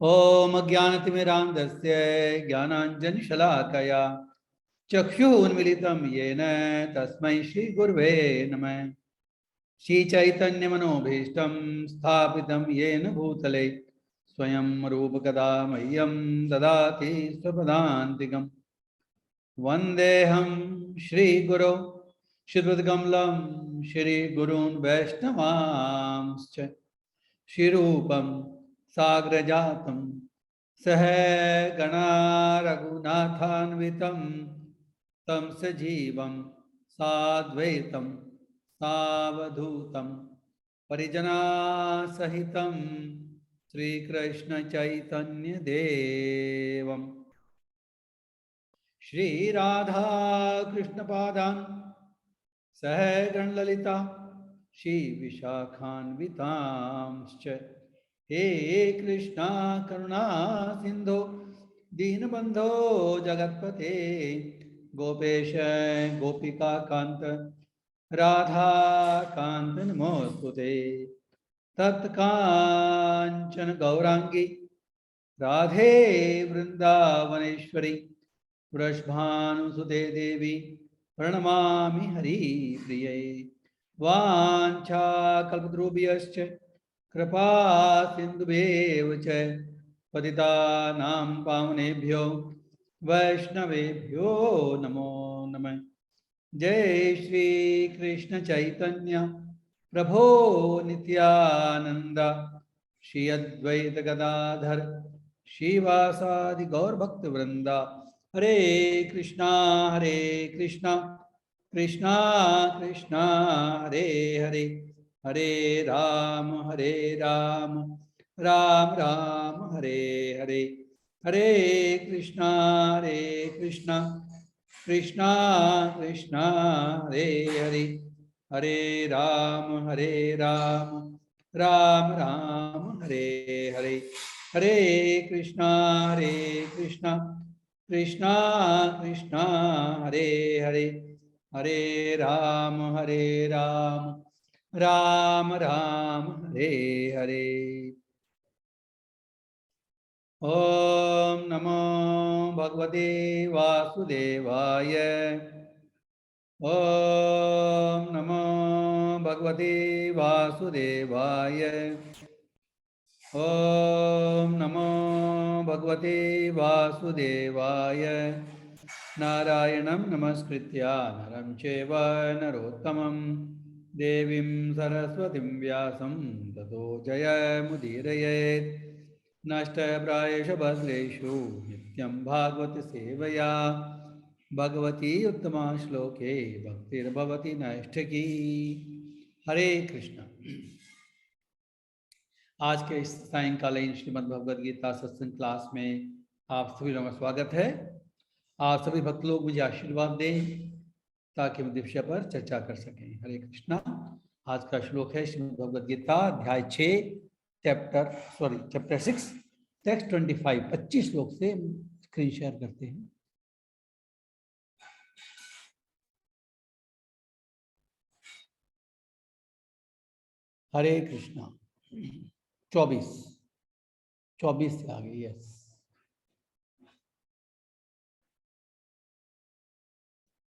ओम अज्ञानतिमिरान्धस्य ज्ञानाञ्जनशलाकया चक्षुरुन्मीलितं येन तस्मै श्रीगुर्वे नमः। श्रीचैतन्यमनोभीष्टं स्थापितं येन भूतले स्वयं रूपकदा मह्यं ददाति स्वपदान्तिकम्। वन्देऽहं श्रीगुरौ श्रीयुतकमलं श्रीगुरून् वैष्णवांश्च श्रीरूपं साग्रजातं सह गणा रघुनाथान्वितं तं सजीवं साद्वैतं सावधूतं परिजनासहितं श्रीकृष्णचैतन्यदेवं श्रीराधाकृष्णपादान् सह गणललिता श्रीविशाखान्वितांश्च हे कृष्णा करुणा सिंधो दीनबंधो जगत्पते गोपेश गोपिका कांत राधा कांत नमोस्तुते तत्कांचन गौरांगी राधे वृंदावनेश्वरी वृषभानुसुते देवी प्रणमामि हरिप्रिये वाञ्छाकल्पतरुभ्यश्च कृपा सिन्धुभ्येव च पतितानां पावनेभ्यो वैष्णवेभ्यो नमो नमः। जय श्री कृष्ण चैतन्य प्रभो नित्यानंद श्री अद्वैत गदाधर श्रीवासादि गौर भक्त वृंदा हरे कृष्णा कृष्णा कृष्णा हरे हरे हरे राम राम राम हरे हरे हरे कृष्णा कृष्णा कृष्णा कृष्णा हरे हरे हरे राम राम राम हरे हरे हरे कृष्णा कृष्णा कृष्णा कृष्णा हरे हरे हरे राम राम राम हरे हरे। ओम नमो भगवते वासुदेवाय। ओम नमो भगवते वासुदेवाय। ओम नमो भगवते वासुदेवाय। नारायणं नमस्कृत्य नरं चैव नरोत्तमं देवीं सरस्वतीं व्यासं ततो जयमुदीरयेत्। नष्टप्रायेषु भद्रेषु नित्यं भागवत सेवया भगवती उत्तमा श्लोके भक्तिर्भवति नैष्ठिकी। हरे कृष्ण। आज के इस सायंकालीन श्रीमद् भगवद गीता सत्संग क्लास में आप सभी लोगों का स्वागत है। आप सभी भक्त लोग मुझे आशीर्वाद दें ताकि हम विषय पर चर्चा कर सकें। हरे कृष्णा। आज का श्लोक है श्रीमद् भगवद गीता अध्याय 6 चैप्टर 6 टेक्स्ट 25 श्लोक से स्क्रीन शेयर करते हैं। हरे कृष्णा। 24 से आगे। यस।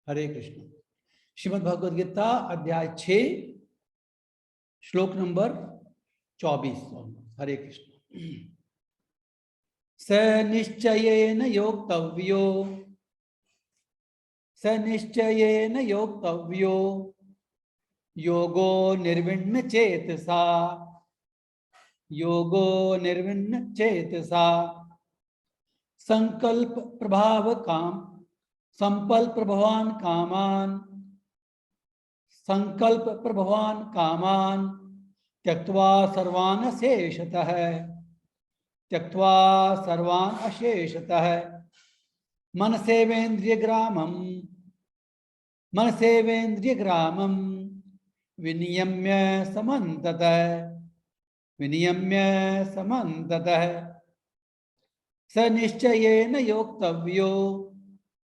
हरे कृष्ण। श्रीमद् भगवद गीता अध्याय 6 श्लोक नंबर 24। हरे कृष्ण। स निश्चयेन योक्तव्यो योगो निर्विण्ण चेतसा संकल्प प्रभवान कामान त्यक्त्वा सर्वान् अशेषतः मनसेवेन्द्रियग्रामं विनियम्य समन्ततः स निश्चयेन योक्तव्यो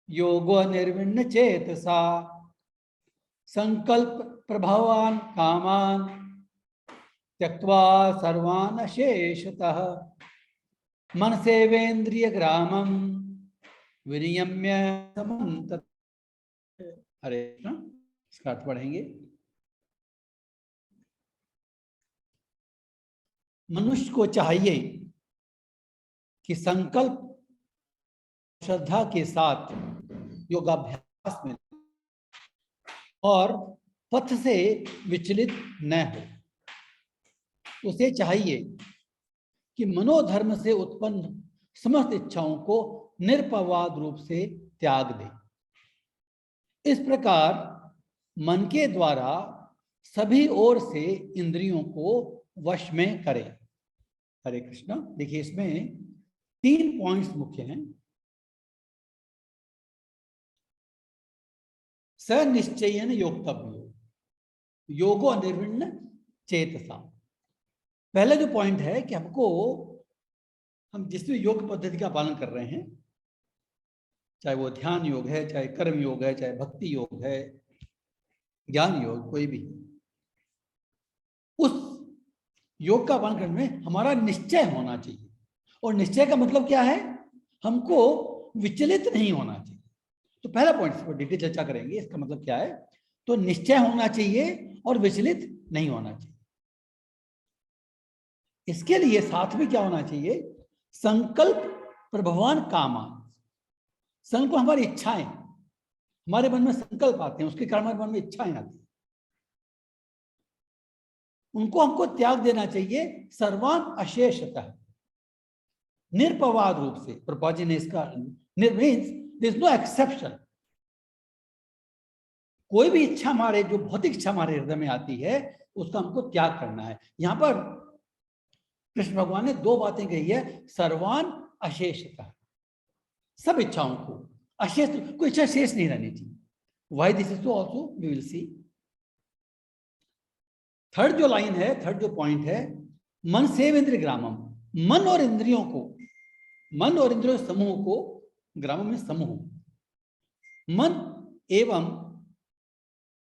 योगो निर्विण्ण चेतसा संकल्प प्रभवान कामान त्यक्त्वा सर्वान् अशेषतः। मन सेवेन्द्रिय ग्रामम विनियम्य समंत। हरे कृष्ण। इसका अर्थ पढ़ेंगे। मनुष्य को चाहिए कि संकल्प श्रद्धा के साथ योगाभ्यास में और पथ से विचलित न हो। उसे चाहिए कि मनोधर्म से उत्पन्न समस्त इच्छाओं को निरपवाद रूप से त्याग दे। इस प्रकार मन के द्वारा सभी ओर से इंद्रियों को वश में करे। हरे कृष्ण। देखिए, इसमें 3 पॉइंट्स मुख्य हैं। सनिश्चयन योक्तव्यो योगो निर्विण्ण चेतसा। पहला जो पॉइंट है कि हम जिस भी योग पद्धति का पालन कर रहे हैं, चाहे वो ध्यान योग है, चाहे कर्म योग है, चाहे भक्ति योग है, ज्ञान योग, कोई भी, उस योग का पालन करने में हमारा निश्चय होना चाहिए। और निश्चय का मतलब क्या है? हमको विचलित नहीं होना चाहिए। तो पहला पॉइंट इस पर डिटेल चर्चा करेंगे, इसका मतलब क्या है। तो निश्चय होना चाहिए और विचलित नहीं होना चाहिए। इसके लिए साथ में क्या होना चाहिए? संकल्प प्रभवान कामान। संकल्प हमारी इच्छाएं, हमारे मन में संकल्प आते हैं, उसके कारण हमारे मन में इच्छाएं आती हैं, उनको हमको त्याग देना चाहिए सर्वान अशेषतः, निरपवाद रूप से। प्रभुपाद जी ने इसका means there is no exception. कोई भी इच्छा हमारे, जो भौतिक इच्छा हमारे हृदय में आती है, उसका हमको त्याग करना है। यहां पर कृष्ण भगवान ने 2 बातें कही है। सर्वान अशेषतः, सब इच्छाओं को, अशेष, कोई इच्छा शेष नहीं रहनी चाहिए। Why this is also we will see. Third जो लाइन है, थर्ड जो पॉइंट है, मन सेवेन्द्रिय ग्रामम। मन और इंद्रियों को, मन और इंद्रियों समूह को, ग्रामम में समूह, मन एवं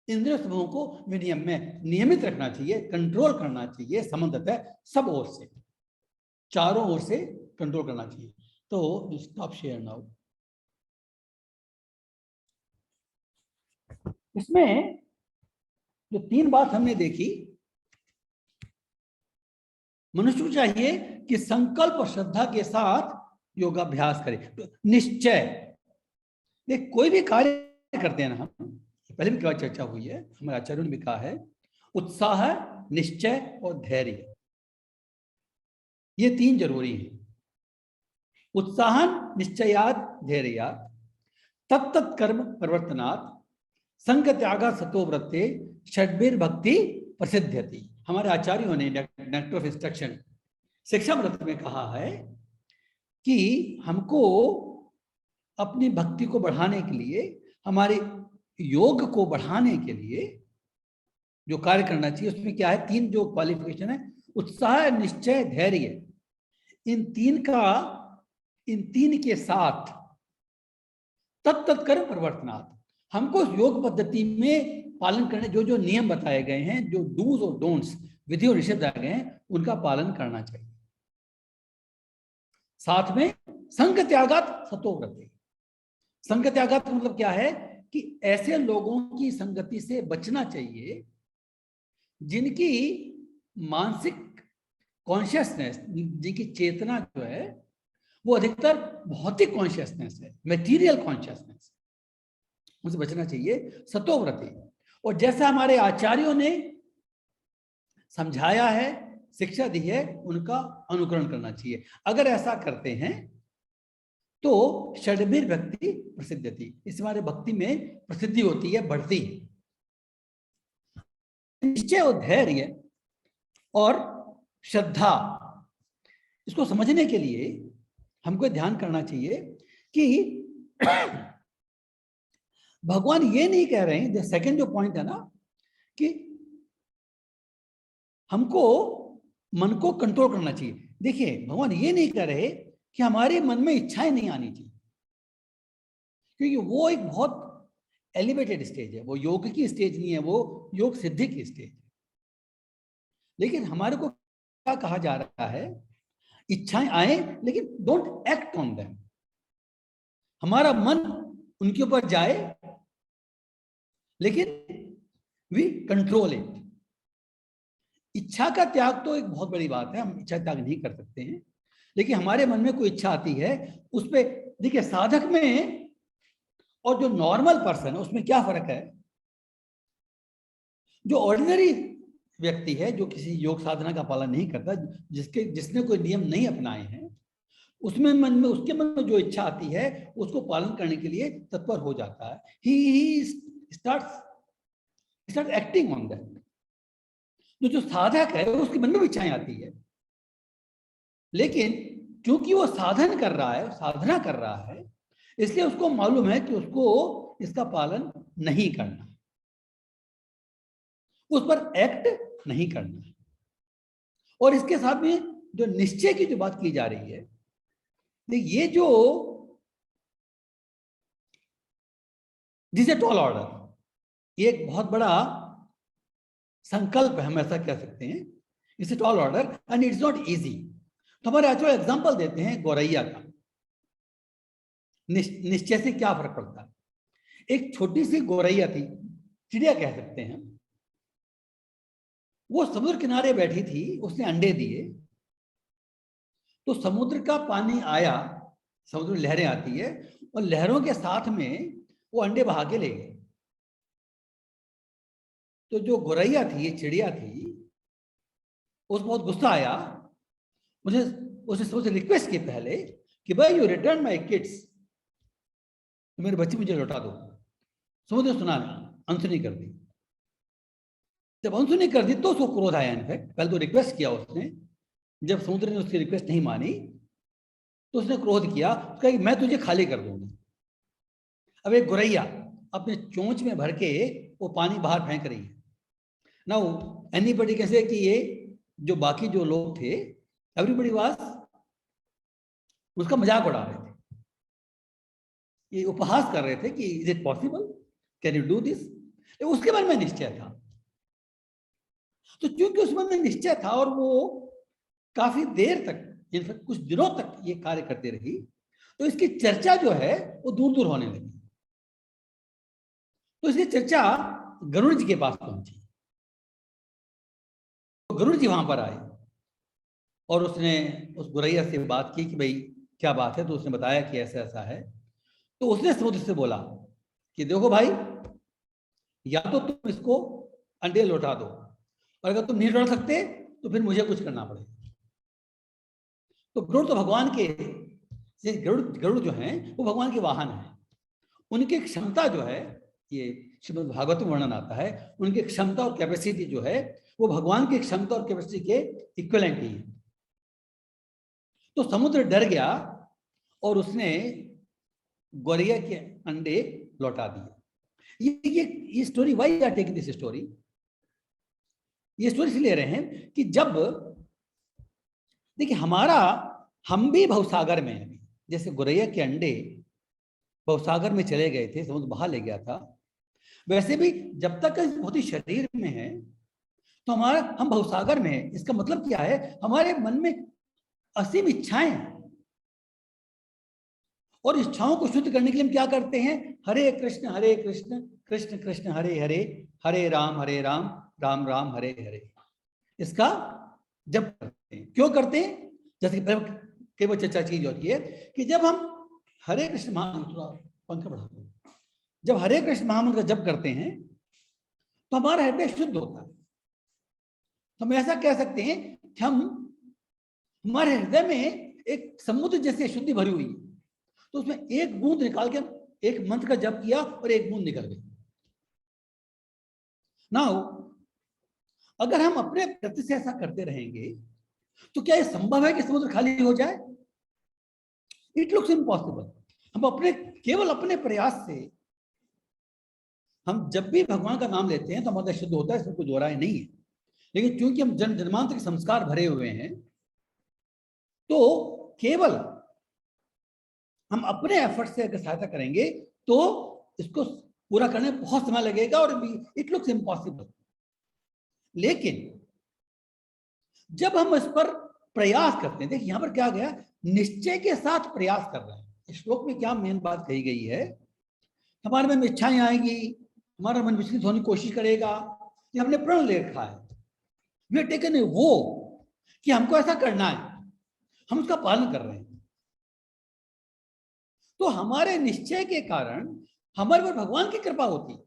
इंद्रिय समूह को विनियम में नियमित रखना चाहिए, कंट्रोल करना चाहिए, संबंधित है सब ओर से, चारों ओर से कंट्रोल करना चाहिए। तो स्टॉप शेयर नाउ। इसमें जो 3 बात हमने देखी, मनुष्य को चाहिए कि संकल्प और श्रद्धा के साथ योगाभ्यास करे। तो निश्चय, देख कोई भी कार्य करते हैं ना हम, पहले भी क्या चर्चा हुई है, हमारे आचार्यों ने भी कहा है, उत्साह, निश्चय और धैर्य, ये 3 जरूरी है। उत्साहन निश्चयात धैर्यात तत्त कर्म प्रवर्तनात् संग त्यागा सतो व्रते षड्भिर भक्ति प्रसिद्ध्यति। हमारे आचार्यों ने नेक्टर ऑफ इंस्ट्रक्शन शिक्षामृत में कहा है कि हमको अपनी भक्ति को बढ़ाने के लिए, हमारे योग को बढ़ाने के लिए जो कार्य करना चाहिए, उसमें क्या है? 3 जो क्वालिफिकेशन है, उत्साह, निश्चय, धैर्य। इन तीन के साथ तत्त कर्म प्रवर्तनात्, हमको योग पद्धति में पालन करने जो जो नियम बताए गए हैं, जो डूज और डोंट्स, विधि और निषेध बताए गए हैं, उनका पालन करना चाहिए। साथ में संग त्यागात सतो व्रते। संग त्यागात का मतलब क्या है? कि ऐसे लोगों की संगति से बचना चाहिए जिनकी मानसिक कॉन्शियसनेस, जिनकी चेतना जो है वो अधिकतर भौतिक कॉन्शियसनेस है, मेटीरियल कॉन्शियसनेस, उनसे बचना चाहिए। सतोव्रते। और जैसा हमारे आचार्यों ने समझाया है, शिक्षा दी है, उनका अनुकरण करना चाहिए। अगर ऐसा करते हैं तो षड्भिर भक्ति प्रसिद्धति, इस हमारे भक्ति में प्रसिद्धि होती है, बढ़ती है। निश्चय और धैर्य और श्रद्धा, इसको समझने के लिए हमको ध्यान करना चाहिए कि भगवान ये नहीं कह रहे हैं, सेकंड जो पॉइंट है ना, कि हमको मन को कंट्रोल करना चाहिए। देखिए, भगवान ये नहीं कह रहे कि हमारे मन में इच्छाएं नहीं आनी चाहिए, क्योंकि वो एक बहुत एलिवेटेड स्टेज है, वो योग की स्टेज नहीं है, वो योग सिद्धि की स्टेज है। लेकिन हमारे को क्या कहा जा रहा है इच्छाएं आए लेकिन डोंट एक्ट ऑन देम। हमारा मन उनके ऊपर जाए लेकिन वी कंट्रोल इट। इच्छा का त्याग तो एक बहुत बड़ी बात है, हम इच्छा त्याग नहीं कर सकते हैं, लेकिन हमारे मन में कोई इच्छा आती है उस पर देखिए, साधक में और जो नॉर्मल पर्सन है उसमें क्या फर्क है। जो ऑर्डिनरी व्यक्ति है, जो किसी योग साधना का पालन नहीं करता, जिसने कोई नियम नहीं अपनाए हैं, उसके मन में जो इच्छा आती है उसको पालन करने के लिए तत्पर हो जाता है। ही स्टार्ट एक्टिंग ऑन दैट। जो साधक है उसके मन में भी इच्छाएं आती है, लेकिन क्योंकि वो साधन कर रहा है, साधना कर रहा है, इसलिए उसको मालूम है कि उसको इसका पालन नहीं करना, उस पर एक्ट नहीं करना। और इसके साथ में जो निश्चय की जो बात की जा रही है, ये जो दिस ए टॉल ऑर्डर, ये एक बहुत बड़ा संकल्प है, हम ऐसा कह सकते हैं। It's a tall order and it's not easy. तो हमारे एक्चुअल एग्जांपल देते हैं गौरैया का। निश्चय से क्या फर्क पड़ता है। एक छोटी सी गौरैया थी, चिड़िया कह सकते हैं, वो समुद्र किनारे बैठी थी, उसने अंडे दिए, तो समुद्र का पानी आया, समुद्र में लहरें आती है और लहरों के साथ में वो अंडे बहा के ले गए। तो जो गौरैया थी, ये चिड़िया थी, उसको बहुत गुस्सा आया। मुझे उसने सबसे रिक्वेस्ट की पहले कि भाई यू रिटर्न माय किड्स, तो मेरे बच्चे मुझे लौटा दो। समुद्र ने सुना, अनसुनी कर दी। जब अनसुनी कर दी तो उसको क्रोध आया। इनफैक्ट पहले तो रिक्वेस्ट किया उसने, जब समुद्र ने उसकी रिक्वेस्ट नहीं मानी तो उसने क्रोध किया, उसका कि मैं तुझे खाली कर दूंगा। अब एक गौरैया अपने चोंच में भर के वो पानी बाहर फेंक रही है। नाउ एनीबडी कैसे कि ये जो बाकी जो लोग थे, एवरीबडी वाज उसका मजाक उड़ा रहे थे, ये उपहास कर रहे थे कि is it possible, can you do this. उसके बारे में निश्चय था। तो क्योंकि उसमें में निश्चय था और वो काफी देर तक, इनफैक्ट कुछ दिनों तक ये कार्य करती रही, तो इसकी चर्चा जो है वो दूर दूर होने लगी। तो इसकी चर्चा गरुड़ जी के पास पहुंची। तो गरुड़ जी वहां पर आए और उसने उस गौरैया से बात की कि भाई क्या बात है। तो उसने बताया कि ऐसा ऐसा है। तो उसने समुद्र से बोला कि देखो भाई, या तो तुम इसको अंडे लौटा दो, और अगर तुम नहीं लौटा सकते तो फिर मुझे कुछ करना पड़ेगा। तो गरुड़ तो भगवान के, गरुड़ जो हैं वो भगवान के वाहन हैं। उनकी क्षमता जो है, ये श्रीमद् भागवत में वर्णन आता है, उनकी क्षमता और कैपेसिटी जो है वो भगवान की क्षमता और कैपेसिटी के इक्विवेलेंट ही है। तो समुद्र डर गया और उसने गौरैया के अंडे लौटा दिए। ये story, why are taking this story, ये स्टोरी इसलिए ले रहे हैं कि जब देखिए हम भी भवसागर में हैं। जैसे गौरैया के अंडे भवसागर में चले गए थे, समुद्र बहा ले गया था, वैसे भी जब तक भौतिक शरीर में है तो हम भवसागर में हैं। इसका मतलब क्या है, हमारे मन में असीम इच्छाएं हैं, और इच्छाओं को शुद्ध करने के लिए हम क्या करते हैं, हरे कृष्ण कृष्ण कृष्ण हरे हरे, हरे राम राम राम हरे हरे, इसका जब करते हैं। क्यों करते हैं, जैसे कई बार चर्चा की जाती है कि जब हम हरे कृष्ण पंखा बढ़ा दो, जब हरे कृष्ण महामंत्र का जप करते हैं तो हमारा हृदय शुद्ध होता है। तो हम ऐसा कह सकते हैं कि हमारे हृदय में एक समुद्र जैसे शुद्धि भरी हुई है, तो उसमें एक बूंद निकाल के एक मंत्र का जप किया और एक बूंद निकल गई। नाउ अगर हम अपने प्रति से ऐसा करते रहेंगे तो क्या यह संभव है कि समुद्र खाली हो जाए? It looks impossible. हम केवल अपने प्रयास से, हम जब भी भगवान का नाम लेते हैं तो हमारा शुद्ध होता है, इसमें कोई दो राय नहीं है। लेकिन क्योंकि हम जन्मांतर के संस्कार भरे हुए हैं, तो केवल हम अपने एफर्ट से अगर सहायता करेंगे तो इसको पूरा करने में बहुत समय लगेगा और इट लुक्स इम्पॉसिबल। लेकिन जब हम इस पर प्रयास करते हैं। देखिए यहाँ पर क्या गया, निश्चय के साथ प्रयास कर रहे हैं। इस श्लोक में क्या मेन बात कही गई है, हमारे मन में इच्छाएं आएगी, हमारा मन विचलित होने की कोशिश करेगा, ये हमने प्रण ले रखा है, वी आर टेकन ए वो कि हमको ऐसा करना है, हम उसका पालन कर रहे हैं। तो हमारे निश्चय के कारण हमारे पर भगवान की कृपा होती है,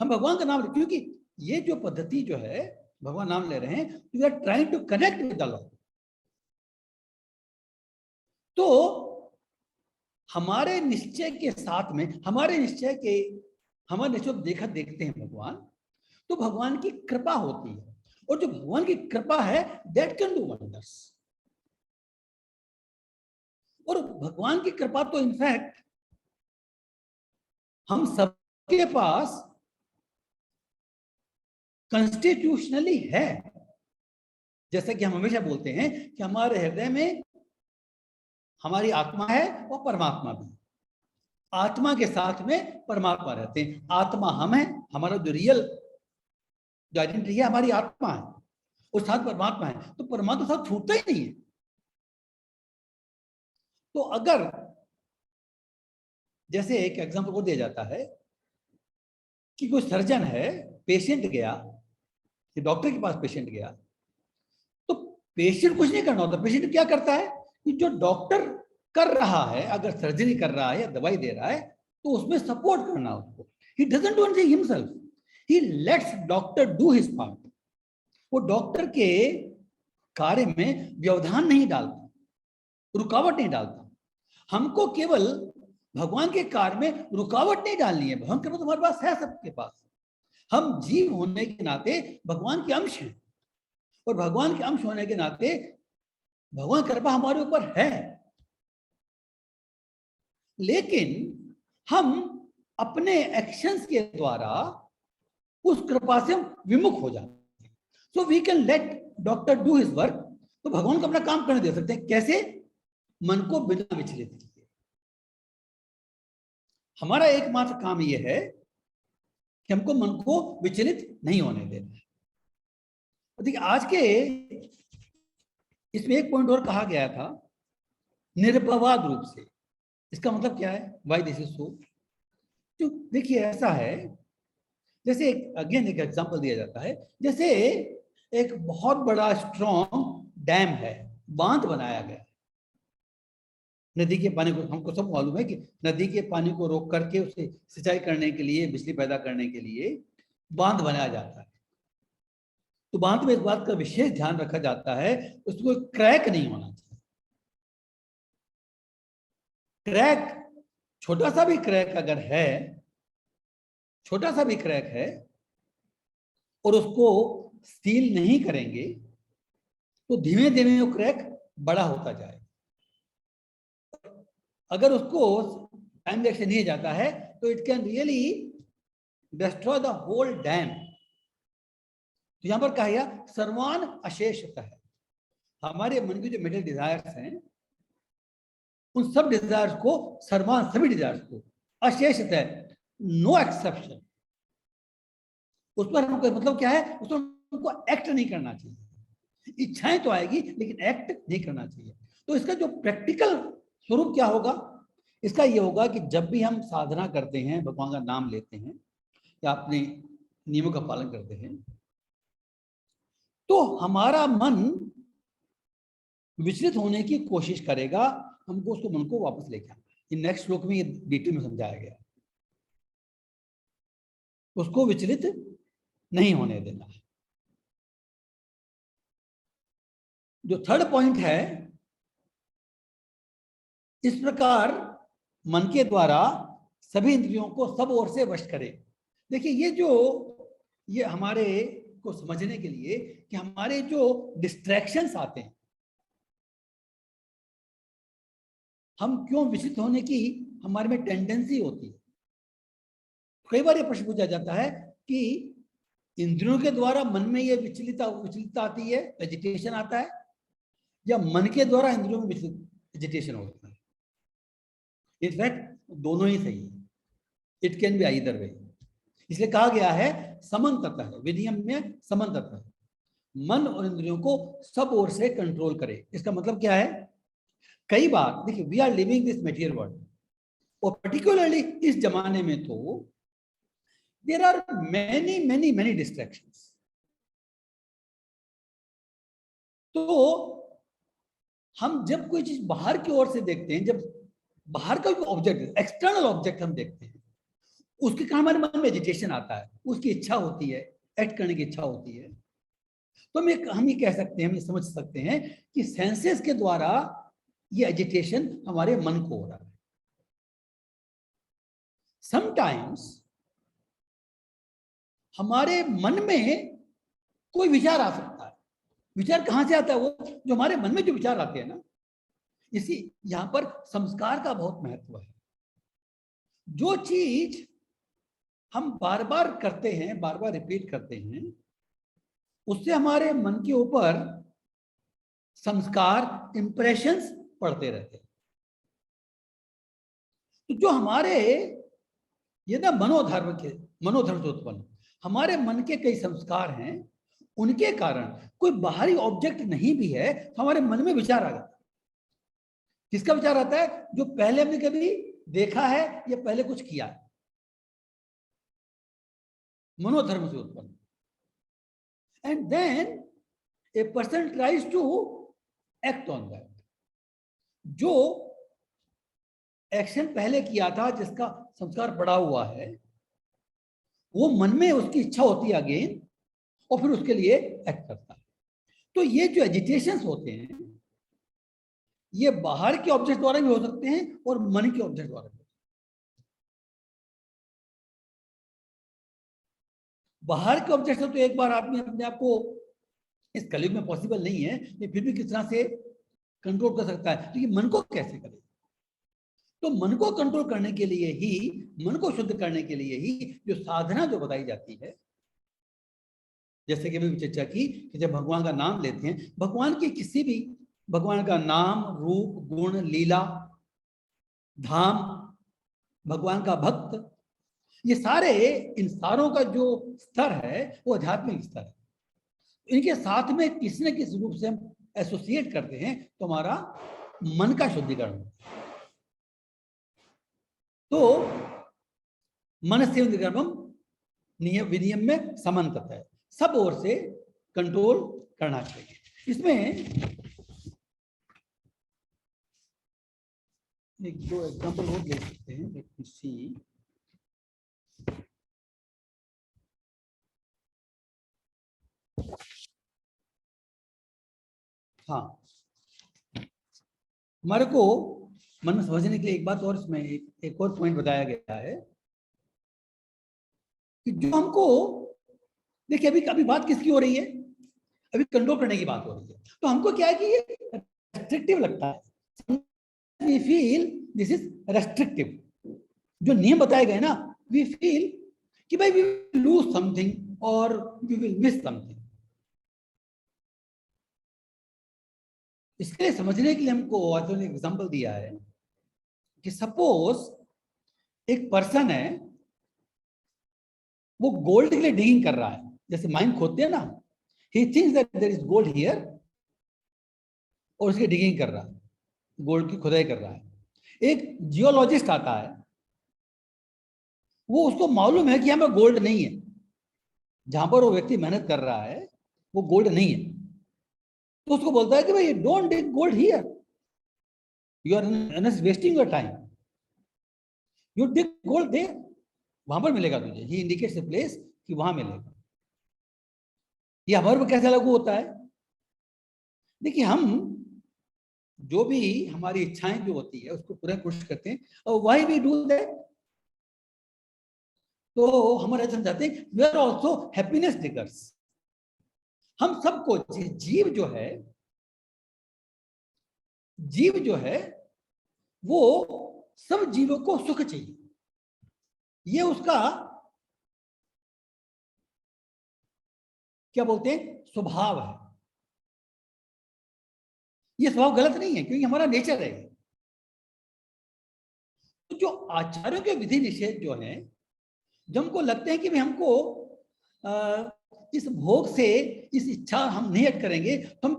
हम भगवान का नाम, क्योंकि ये जो पद्धति जो है भगवान नाम ले रहे हैं, we are trying to connect with the Lord. तो हमारे निश्चय के साथ में, हमारे निश्चय को देखते हैं भगवान, तो भगवान की कृपा होती है, और जो भगवान की कृपा है दैट कैन डू वंडर्स। और भगवान की कृपा तो इनफैक्ट हम सबके पास कॉन्स्टिट्यूशनली है। जैसे कि हम हमेशा बोलते हैं कि हमारे हृदय में हमारी आत्मा है और परमात्मा भी, आत्मा के साथ में परमात्मा रहते हैं। आत्मा हम है, हमारा जो रियल जो आइडेंटिटी है हमारी आत्मा है, और साथ परमात्मा है, तो परमात्मा साथ छूटता ही नहीं है। तो अगर जैसे एक एग्जांपल को दिया जाता है कि कोई सर्जन है, पेशेंट गया, डॉक्टर के पास पेशेंट गया, तो पेशेंट कुछ नहीं करना होता, पेशेंट क्या करता है कि जो डॉक्टर कर रहा है, अगर सर्जरी कर रहा है या दवाई दे रहा है, तो उसमें सपोर्ट करना उसको। He doesn't do anything himself, he let's doctor do his part. वो डॉक्टर के कार्य में व्यवधान नहीं डालता, रुकावट नहीं डालता। हमको केवल भगवान के कार्य में रुकावट नहीं डालनी है। भगवान कृपा तुम्हारे पास है, सबके पास। हम जीव होने के नाते भगवान के अंश हैं, और भगवान के अंश होने के नाते भगवान कृपा हमारे ऊपर है, लेकिन हम अपने एक्शंस के द्वारा उस कृपा से हम विमुख हो जाते हैं। So we can let doctor do his work. तो भगवान को अपना काम करने दे सकते हैं। कैसे? मन को बिना विचलित किए। हमारा एकमात्र काम यह है कि हमको मन को विचलित नहीं होने देना है। देखिए आज के इसमें एक पॉइंट और कहा गया था, निर्भवाद रूप से। इसका मतलब क्या है? Why this is so? तो देखिए ऐसा है, जैसे एक एग्जांपल दिया जाता है, जैसे एक बहुत बड़ा स्ट्रॉन्ग डैम है, बांध बनाया गया, नदी के पानी को, हमको सब मालूम है कि नदी के पानी को रोक करके उसे सिंचाई करने के लिए, बिजली पैदा करने के लिए बांध बनाया जाता है। तो बांध में इस बात का विशेष ध्यान रखा जाता है, उसको क्रैक नहीं होना चाहिए। क्रैक, छोटा सा भी क्रैक अगर है, छोटा सा भी क्रैक है, और उसको सील नहीं करेंगे, तो धीमे धीमे वो क्रैक बड़ा होता जाएगा। अगर उसको टाइम से नहीं जाता है, तो it can really destroy the whole dam. तो यहां पर कहा गया सर्वान अशेषतः है। हमारे मन की जो मेटल डिजायर्स हैं, उन सब डिजायर्स को, सर्वान सभी डिजायर्स को, अशेषतः, नो एक्सेप्शन, उस पर हमको मतलब क्या है, उस पर हमको एक्ट नहीं करना चाहिए। इच्छाएं तो आएगी लेकिन एक्ट नहीं करना चाहिए। तो इसका जो प्रैक्टिकल स्वरूप क्या होगा? इसका ये होगा कि जब भी हम साधना करते हैं, भगवान का नाम लेते हैं या अपने नियमों का पालन करते हैं, तो हमारा मन विचलित होने की कोशिश करेगा, हमको उसको मन को वापस लेके आना। इन नेक्स्ट श्लोक में ये डिटेल में समझाया गया, उसको विचलित नहीं होने देना है। जो थर्ड पॉइंट है, इस प्रकार मन के द्वारा सभी इंद्रियों को सब ओर से वश करे। देखिए ये हमारे को समझने के लिए कि हमारे जो डिस्ट्रैक्शंस आते हैं, हम क्यों विचलित होने की हमारे में टेंडेंसी होती है। कई बार ये प्रश्न पूछा जाता है कि इंद्रियों के द्वारा मन में ये विचलितता आती है, एजिटेशन आता है, या मन के द्वारा इंद्रियों में एजिटेशन होता है। इनफैक्ट दोनों ही सही है, it can be either way. इसलिए कहा गया है समन्ततः, विनियम में समन्ततः। मन और इंद्रियों को सब ओर से कंट्रोल करे। इसका मतलब क्या है? कई बार देखिए, we are living this material world, और पर्टिकुलरली इस जमाने में तो there are many many many distractions. तो हम जब कोई चीज बाहर की ओर से देखते हैं, जब बाहर का कोई ऑब्जेक्ट, एक्सटर्नल ऑब्जेक्ट हम देखते हैं, उसके कारण हमारे मन में एजिटेशन आता है, उसकी इच्छा होती है, एक्ट करने की इच्छा होती है। तो हम ये कह सकते हैं, हम ये समझ सकते हैं कि सेंसेस के द्वारा ये एजिटेशन हमारे मन को हो रहा है। समटाइम्स हमारे मन में कोई विचार आ सकता है। विचार कहां से आता है? वो जो हमारे मन में जो विचार आते हैं ना, इसी यहां पर संस्कार का बहुत महत्व है। जो चीज हम बार बार करते हैं, बार बार रिपीट करते हैं, उससे हमारे मन के ऊपर संस्कार, इंप्रेशंस पड़ते रहते हैं। तो जो हमारे ये ना मनोधर्म से उत्पन्न हमारे मन के कई संस्कार हैं, उनके कारण कोई बाहरी ऑब्जेक्ट नहीं भी है तो हमारे मन में विचार आ जाता है। किसका विचार आता है? जो पहले हमने कभी देखा है या पहले कुछ किया है, मनोधर्म से उत्पन्न। And then a person tries to act on that. जो एक्शन पहले किया था, जिसका संस्कार पड़ा हुआ है, वो मन में उसकी इच्छा होती है अगेन, और फिर उसके लिए एक्ट करता है। तो ये जो एजिटेशंस होते हैं, ये बाहर के ऑब्जेक्ट द्वारा भी हो सकते हैं और मन के ऑब्जेक्ट द्वारा भी। बाहर के ऑब्जेक्ट से तो एक बार आदमी अपने आप को, इस कलयुग में पॉसिबल नहीं है, लेकिन फिर भी किस तरह से कंट्रोल कर सकता है, लेकिन मन को कैसे करे? तो मन को कंट्रोल करने के लिए ही, मन को शुद्ध करने के लिए ही जो साधना जो बताई जाती है, जैसे कि अभी चर्चा की कि जब भगवान का नाम लेते हैं, भगवान की किसी भी, भगवान का नाम, रूप, गुण, लीला, धाम, भगवान का भक्त, ये सारे, इन सारों का जो स्तर है वो आध्यात्मिक स्तर है। इनके साथ में किसी न किसी रूप से हम एसोसिएट करते हैं तो हमारा मन का शुद्धिकरण होता है। तो मन से निर्गमम नियम विनियम में समन्वय है, सब ओर से कंट्रोल करना चाहिए। इसमें एक दो एग्जांपल और ले सकते हैं। लेट मी सी। हाँ, हमारे को मन में समझने के लिए एक बात और, इसमें एक और पॉइंट बताया गया है कि जो हमको, देखिए अभी अभी बात किसकी हो रही है? अभी कंट्रोल करने की बात हो रही है। तो हमको क्या है कि ये रेस्ट्रिक्टिव लगता है। We feel this is restrictive. जो नियम बताए गए ना, वी फील कि भाई वी विल लूज समथिंग और वी विल मिस समथिंग। इसके लिए समझने के लिए हमको ऑथर ने एग्जांपल दिया है कि सपोज एक पर्सन है, वो गोल्ड के लिए डिगिंग कर रहा है, जैसे माइन खोदते हैं ना, he thinks that there is gold here, और उसकी डिगिंग कर रहा है, गोल्ड की खुदाई कर रहा है। एक जियोलॉजिस्ट आता है, वो उसको मालूम है कि यहाँ पर गोल्ड नहीं है, जहां पर वो व्यक्ति मेहनत कर रहा है वो गोल्ड नहीं है। तो उसको बोलता है कि भाई don't dig gold here, you are wasting your time, you dig gold there, वहां पर मिलेगा तुझे। ही इंडिकेट्स ए प्लेस कि वहां मिलेगा। यह वर्ब कैसे लागू होता है? देखिए, हम जो भी हमारी इच्छाएं जो होती है उसको पूरा कोशिश करते हैं, और व्हाई वी डू दैट, तो हमारे समझाते हैं we are also happiness diggers. हम सबको, जीव जो है, जीव जो है वो, सब जीवों को सुख चाहिए, ये उसका क्या बोलते हैं, स्वभाव है। ये स्वभाव गलत नहीं है, क्योंकि हमारा नेचर है। तो जो आचार्यों के विधि निषेध जो है, जब हमको लगते हैं कि भाई हमको इस भोग से इस इच्छा हम नहीं हट करेंगे तो हम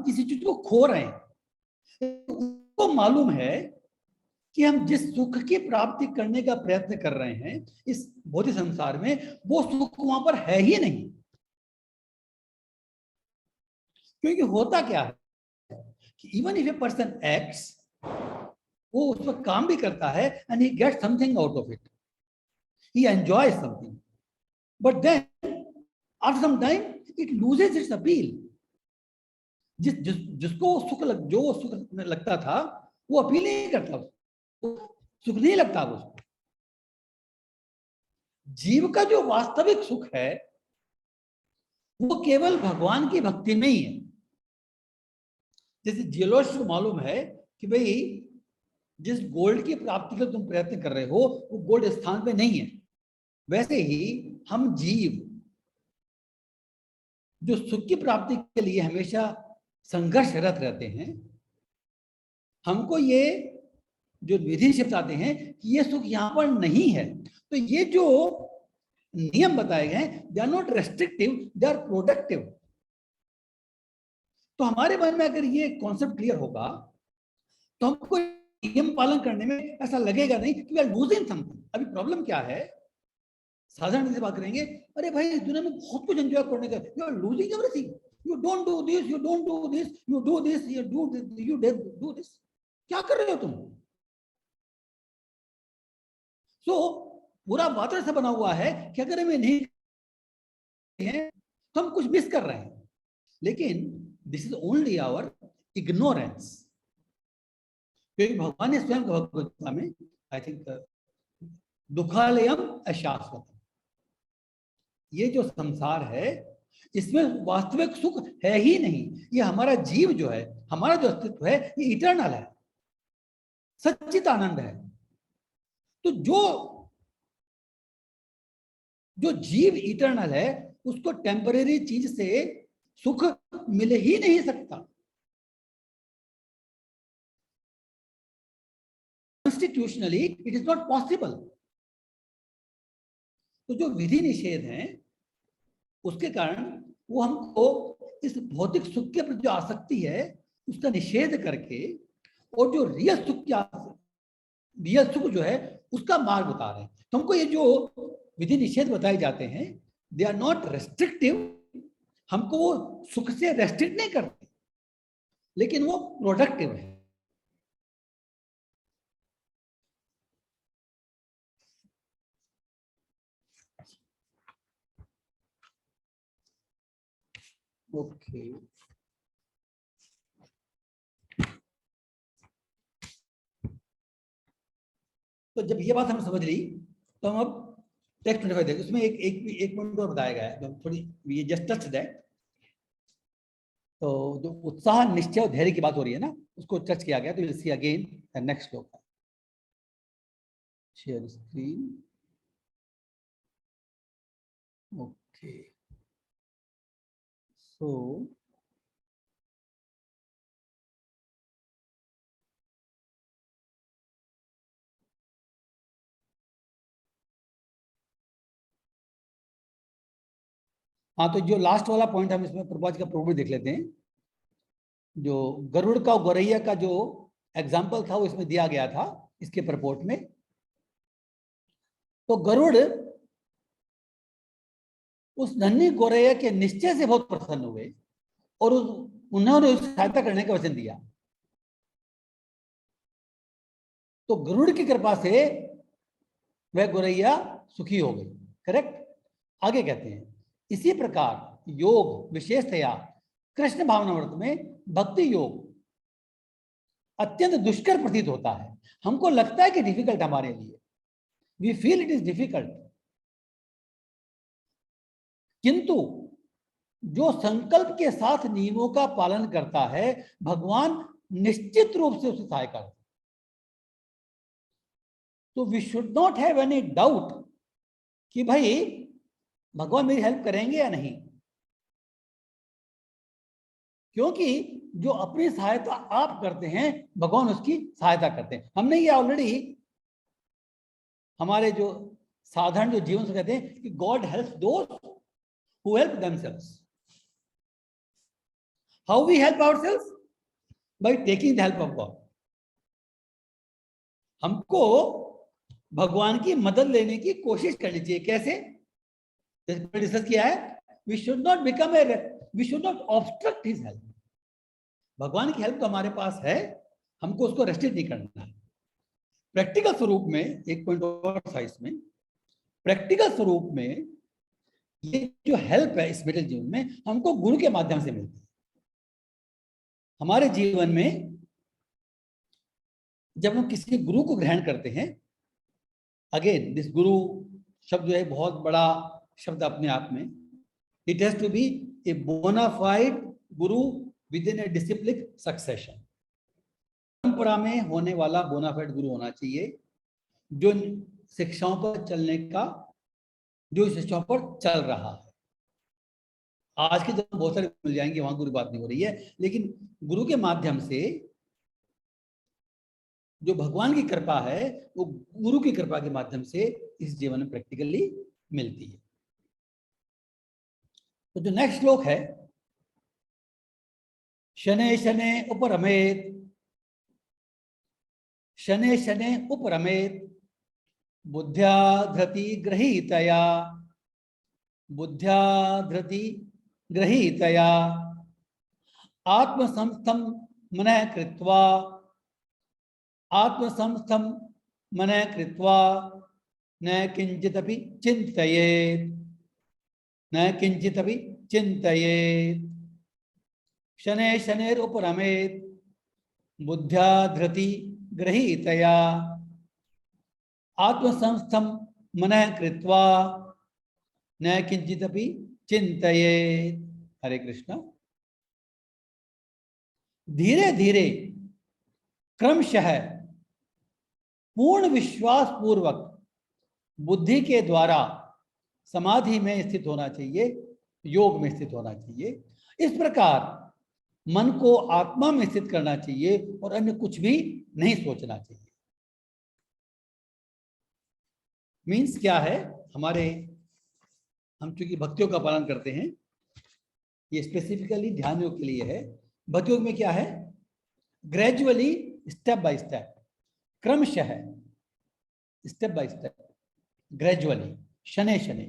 किसी चीज को खो रहे हैं। उनको मालूम है कि हम जिस सुख की प्राप्ति करने का प्रयत्न कर रहे हैं इस भौतिक संसार में, वो सुख वहां पर है ही नहीं। क्योंकि होता क्या है कि even if a person acts, वो उस वक्त काम भी करता है and he gets something out of it, he enjoys something, but then after some time it loses its appeal. जिसको जो सुख लगता था वो अपील नहीं करता, सुख नहीं लगता उसको। जीव का जो वास्तविक सुख है वो केवल भगवान की भक्ति में ही है। जैसे जियोलॉजिस्ट को मालूम है कि भाई जिस गोल्ड की प्राप्ति का तुम प्रयत्न कर रहे हो वो गोल्ड स्थान पे नहीं है, वैसे ही हम जीव जो सुख की प्राप्ति के लिए हमेशा संघर्षरत रहते हैं, हमको ये जो विधि से बताते हैं कि ये सुख यहां पर नहीं है। तो ये जो नियम बताए गए they are not restrictive, they are productive. तो हमारे मन में अगर ये कॉन्सेप्ट क्लियर होगा तो हमको नियम पालन करने में ऐसा लगेगा नहीं कि वी आर लूजिंग समथिंग। अभी प्रॉब्लम क्या है, साधारण से बात करेंगे, अरे भाई इस दुनिया में बहुत कुछ एंजॉय करने का, you are losing everything, you don't do this, you don't do this, you do this, you do this, क्या कर रहे हो तुम? सो पूरा वातावरण से बना हुआ है कि अगर हमें नहीं है तो हम कुछ मिस कर रहे हैं। लेकिन this is only our ignorance, क्योंकि भगवान ने स्वयं भगवद गीता में आई थिंक दुखालयम अशाश्वत, ये जो संसार है इसमें वास्तविक सुख है ही नहीं। ये हमारा जीव जो है, हमारा जो अस्तित्व है, ये इटर्नल है, सच्चित आनंद है। तो जो जीव इटर्नल है उसको टेम्परेरी चीज से सुख मिल ही नहीं सकता। Constitutionally it is not possible. तो जो विधि निषेध है उसके कारण वो हमको इस भौतिक सुख के प्रति जो आसक्ति है उसका निषेध करके और जो रियल सुख जो है उसका मार्ग बता रहे हैं। तो हमको ये जो विधि निषेध बताए जाते हैं दे आर नॉट रेस्ट्रिक्टिव, हमको वो सुख से रेस्ट्रिक्ट नहीं करते, लेकिन वो प्रोडक्टिव है। ओके तो जब ये बात हम समझ ली तो हम अब टेक्स्ट 25 देखें। उसमें एक पॉइंट और बताया गया है तो थोड़ी ये जस्ट टच दैट। तो जो उत्साह निश्चय और धैर्य की बात हो रही है ना, उसको टच किया गया। तो will see again the next shloka. Share screen. Okay so हाँ, तो जो लास्ट वाला पॉइंट हम इसमें प्रभाज का प्रोग्राम देख लेते हैं। जो गरुड़ का गौरैया का जो एग्जाम्पल था वो इसमें दिया गया था इसके प्रपोर्ट में। तो गरुड़ उस नन्ही गौरैया के निश्चय से बहुत प्रसन्न हुए और उन्होंने उस सहायता करने का वचन दिया। तो गरुड़ की कृपा से वह गौरैया सुखी हो गई। करेक्ट। आगे कहते हैं इसी प्रकार योग विशेषतया कृष्ण भावनामृत में भक्ति योग अत्यंत दुष्कर प्रतीत होता है। हमको लगता है कि डिफिकल्ट हमारे लिए, we feel it is difficult, किंतु जो संकल्प के साथ नियमों का पालन करता है भगवान निश्चित रूप से उसे सहाय करता है। तो we should not have any doubt कि भाई भगवान मेरी हेल्प करेंगे या नहीं, क्योंकि जो अपनी सहायता आप करते हैं भगवान उसकी सहायता करते हैं। हमने ये ऑलरेडी हमारे जो साधारण जो जीवन से कहते हैं कि God helps those who help themselves. How we help ourselves? By taking the help of God. हमको भगवान की मदद लेने की कोशिश करनी चाहिए. कैसे? जैसे डिस्कस किया है, we should not obstruct his help. भगवान की हेल्प तो हमारे पास है, हमको उसको रेस्ट्रिक्ट नहीं करना है. प्रैक्टिकल स्वरूप में एक पॉइंट और था इसमें, प्रैक्टिकल स्वरूप में ये जो हेल्प है इस मिडिल जीवन में हमको गुरु के माध्यम से मिलती है. हमारे जीवन में जब हम किसी गुरु को ग्रहण करते हैं, अगेन दिस गुरु शब्द जो है बहुत बड़ा शब्द अपने आप में. It has to be a bonafide guru within a discipline succession. परंपरा में होने वाला बोनाफाइड गुरु होना चाहिए, जो शिक्षाओं पर चलने का, जो शिक्षाओं पर चल रहा है. आज के जब बहुत सारे मिल जाएंगे, वहां गुरु बात नहीं हो रही है, लेकिन गुरु के माध्यम से जो भगवान की कृपा है वो गुरु की कृपा के माध्यम से इस जीवन में प्रैक्टिकली मिलती है. तो जो नेक्स्ट श्लोक है, शने शने उपरमेत, शने शने उपरमेत बुद्ध्या धृति गृहीतया, बुद्ध्या धृति गृहीतया आत्मसंस्थं मनः कृत्वा, आत्मसंस्थं मनः कृत्वा न किंचिदपि चिंतयेत्, न किंचिदपि चिंतयेत्. शने शनेर उपरमेत बुद्ध्या धृति गृहीतया आत्मसंस्थं मनः कृत्वा न किंचिदपि चिंतयेत्. हरे कृष्ण. धीरे धीरे क्रमशः पूर्ण विश्वास पूर्वक बुद्धि के द्वारा समाधि में स्थित होना चाहिए, योग में स्थित होना चाहिए. इस प्रकार मन को आत्मा में स्थित करना चाहिए और अन्य कुछ भी नहीं सोचना चाहिए. मीन्स क्या है, हम चूंकि भक्तियों का पालन करते हैं, ये स्पेसिफिकली ध्यान योग के लिए है. भक्ति योग में क्या है, ग्रेजुअली, स्टेप बाय स्टेप, क्रमशः, स्टेप बाय स्टेप, ग्रेजुअली, शने शने.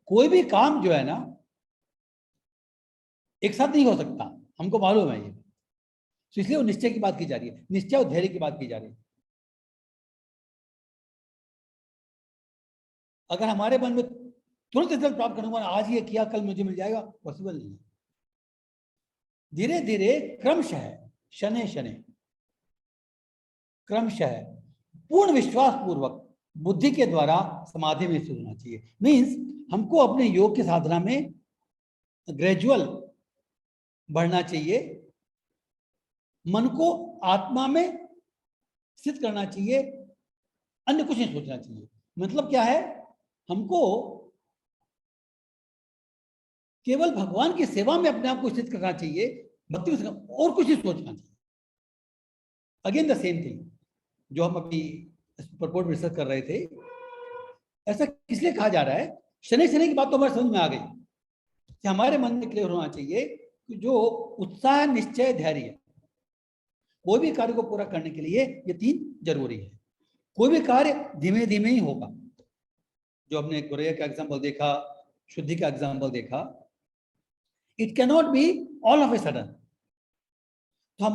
कोई भी काम जो है ना एक साथ नहीं हो सकता, हमको मालूम है ये. तो इसलिए वो निश्चय की बात की जा रही है, निश्चय और धैर्य की बात की जा रही है. अगर हमारे मन में तुरंत रिजल्ट प्राप्त करने वाला आज ये किया कल मुझे मिल जाएगा, पॉसिबल नहीं है. धीरे धीरे क्रमशः, शने शने, क्रमशः पूर्ण विश्वास पूर्वक बुद्धि के द्वारा समाधि में स्थित होना चाहिए. मीन्स हमको अपने योग की साधना में ग्रेजुअल बढ़ना चाहिए, मन को आत्मा में स्थित करना चाहिए, अन्य कुछ नहीं सोचना चाहिए. मतलब क्या है, हमको केवल भगवान की सेवा में अपने आप को स्थित करना चाहिए, भक्ति और कुछ नहीं सोचना चाहिए. अगेन द सेम थिंग जो हम अभी परपोर्ट में रिसर्च कर रहे थे. ऐसा किसलिए कहा जा रहा है, शनि शनि की बात तो हमारे समझ में आ गई कि हमारे मन में क्लियर होना चाहिए कि जो उत्साह, निश्चय, धैर्य, कोई भी कार्य को पूरा करने के लिए ये तीन जरूरी है. कोई भी कार्य धीमे धीमे ही होगा. जो हमने गोरैया का एग्जाम्पल देखा, शुद्धि का एग्जाम्पल देखा, it can not be all of a sudden. तो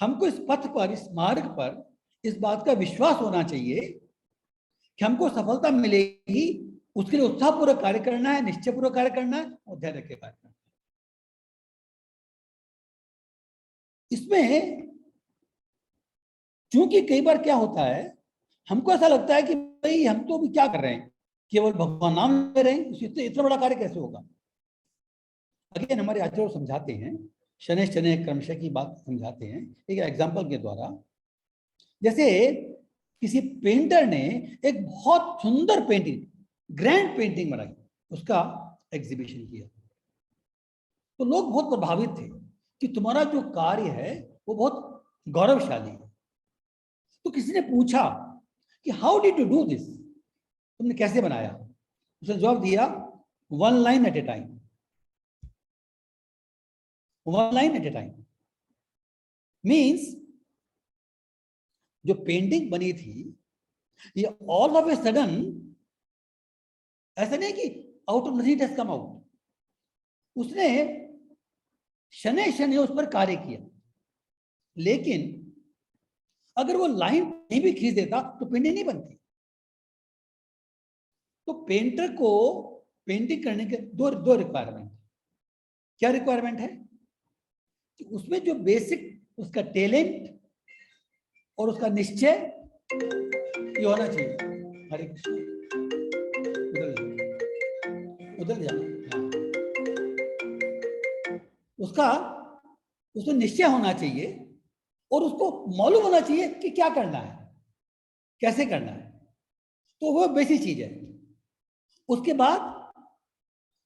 हमको इस पथ पर, इस मार्ग पर इस बात का विश्वास होना चाहिए कि हमको सफलता मिलेगी. उसके लिए उत्साहपूर्वक कार्य करना है, निश्चयपूर्वक कार्य करना है और धैर्य के कार्य करना है. इसमें चूंकि कई बार क्या होता है, हमको ऐसा लगता है कि भाई हम तो अभी क्या कर रहे हैं, केवल भगवान नाम ले रहे हैं, इससे इतना बड़ा कार्य कैसे होगा. अगेन हमारे आचार्य समझाते हैं, शनै शनै क्रमशः की बात समझाते हैं एक एग्जाम्पल के द्वारा. जैसे किसी पेंटर ने एक बहुत सुंदर पेंटिंग, ग्रैंड पेंटिंग बनाई, उसका एग्जीबिशन किया, तो लोग बहुत प्रभावित थे कि तुम्हारा जो कार्य है वो बहुत गौरवशाली है. तो किसी ने पूछा कि how did you do this, तुमने कैसे बनाया. उसने जवाब दिया one line at A time, one line at A time. Means जो पेंटिंग बनी थी ये ऑल ऑफ ए सडन, ऐसा नहीं कि out of nothing it has come out, उसने शनै शनै उस पर कार्य किया। लेकिन अगर वो लाइन नहीं भी खींच देता तो पेंटिंग नहीं बनती। तो पेंटर को पेंटिंग करने के दो रिक्वायरमेंट। क्या रिक्वायरमेंट है कि उसमें जो बेसिक उसका टैलेंट और उसका निश्चय ये होना चाहिए। हरे कृष्ण, उधर जाना। उसमें निश्चय होना चाहिए और उसको मालूम होना चाहिए कि क्या करना है, कैसे करना है। तो वो बेसिक चीज है। उसके बाद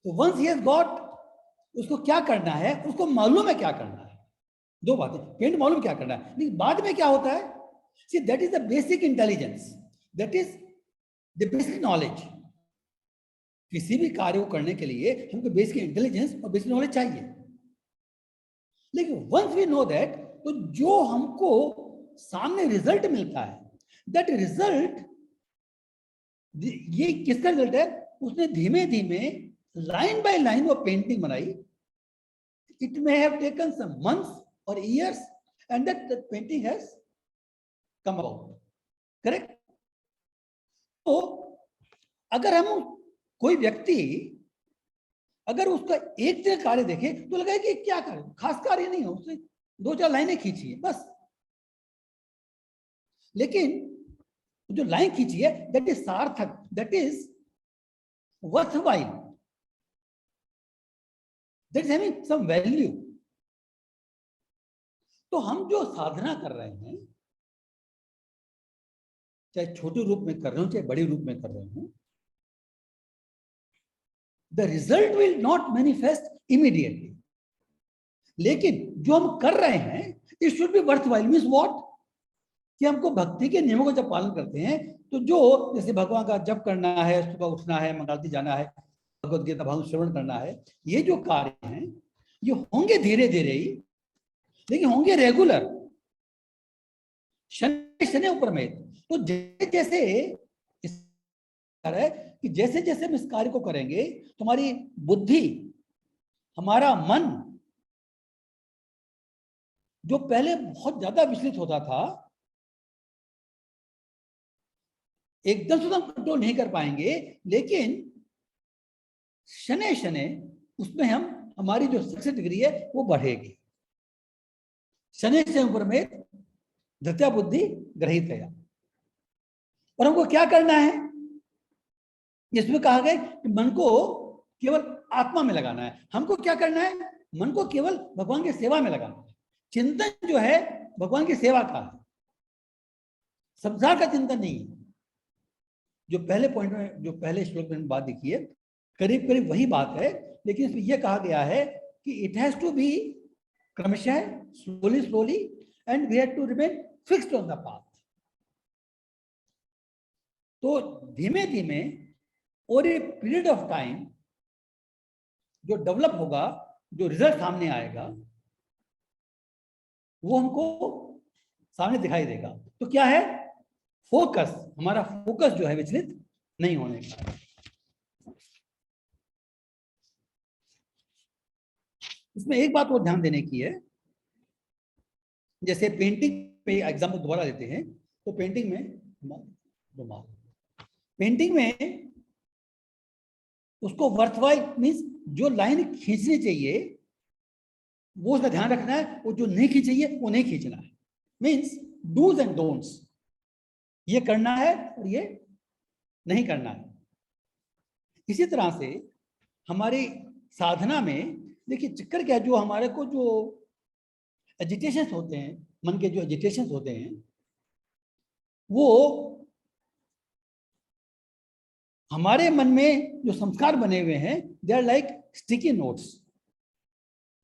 वंस ही हैज गॉट, उसको क्या करना है, उसको मालूम है क्या करना है। दो बातें, पेंट मालूम क्या करना है, लेकिन बाद में क्या होता है, see that is the basic intelligence, that is the basic knowledge. किसी भी कार्य को करने के लिए हमको बेसिक इंटेलिजेंस और बेसिक नॉलेज चाहिए। लेकिन वंस वी नो दैट, तो जो हमको सामने रिजल्ट मिलता है, दैट रिजल्ट, ये किसका रिजल्ट है, उसने धीमे धीमे लाइन बाय लाइन वो पेंटिंग बनाई। It may have taken some months और years and that painting has come about. Correct. तो अगर हम कोई व्यक्ति अगर उसका एक दिन कार्य देखे तो लगे कि क्या कार्य, खास कार्य नहीं है, उसने दो चार लाइनें खींची है बस। लेकिन जो लाइन खींची है दैट इज सार्थक, that is worthwhile, that is having some value. तो हम जो साधना कर रहे हैं, चाहे छोटे रूप में कर रहे हो चाहे बड़े रूप में कर रहे हो, the result will not manifest immediately. लेकिन जो हम कर रहे हैं it should be worthwhile. Means what, कि हमको भक्ति के नियमों का जब पालन करते हैं तो जो जैसे भगवान का जप करना है, सुबह उठना है, मंगलारती जाना है, भगवद गीता भागवत श्रवण करना है, ये जो कार्य हैं ये होंगे धीरे धीरे ही, लेकिन होंगे रेगुलर, शनि शनि ऊपर में। तो जैसे जैसे है कि जैसे जैसे हम इस कार्य को करेंगे तुम्हारी बुद्धि, हमारा मन जो पहले बहुत ज्यादा विचलित होता था, एकदम से हम कंट्रोल नहीं कर पाएंगे, लेकिन शनै शनै उसमें हम हमारी जो सक्सेस डिग्री है वो बढ़ेगी। शनै से ऊपर में धृत्या बुद्धि ग्रहित है। और हमको क्या करना है, इसमें कहा गया कि मन को केवल आत्मा में लगाना है। हमको क्या करना है, मन को केवल भगवान की सेवा में लगाना है। चिंतन जो है भगवान की सेवा का है, संसार का चिंतन नहीं है। जो पहले पॉइंट में, जो पहले श्लोक में बात देखी है, करीब करीब वही बात है, लेकिन इसमें यह कहा गया है कि इट हैज टू बी क्रमशः, slowly slowly, and we have to remain fixed on the path. तो धीमे धीमे और ए पीरियड ऑफ टाइम जो डेवलप होगा, जो रिजल्ट सामने आएगा वो हमको सामने दिखाई देगा। तो क्या है, फोकस, हमारा फोकस जो है विचलित नहीं होने का। इसमें एक बात और ध्यान देने की है, जैसे पेंटिंग पे एग्जाम्पल दोबारा लेते हैं, तो पेंटिंग में उसको वर्थवाइल मीन्स जो लाइन खींचनी चाहिए वो उसका ध्यान रखना है, वो जो नहीं खींचिए वो नहीं खींचना है। मीन्स डूज एंड डोंट्स, ये करना है और ये नहीं करना है। इसी तरह से हमारी साधना में देखिए चक्कर क्या है, जो हमारे को जो एजिटेशंस होते हैं, मन के जो एजिटेशंस होते हैं, वो हमारे मन में जो संस्कार बने हुए हैं they are like sticky notes.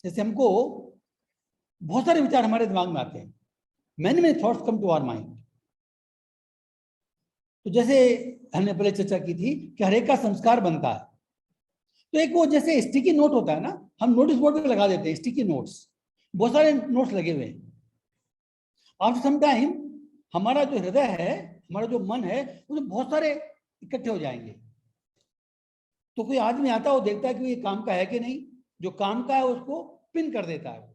जैसे हमको बहुत सारे विचार हमारे दिमाग में आते हैं, many many thoughts come to our mind. तो जैसे हमने पहले चर्चा की थी कि हर एक का संस्कार बनता है, तो एक वो जैसे स्टिकी नोट होता है ना, हम नोटिस बोर्ड पे लगा देते हैं स्टिकी नोट्स, बहुत सारे नोट्स लगे हुए हैं। आफ्टर सम टाइम हमारा जो हृदय है, हमारा जो मन है, उसमें बहुत सारे इकट्ठे हो जाएंगे। तो कोई आदमी आता है, वो देखता है कि ये काम का है कि नहीं, जो काम का है उसको पिन कर देता है,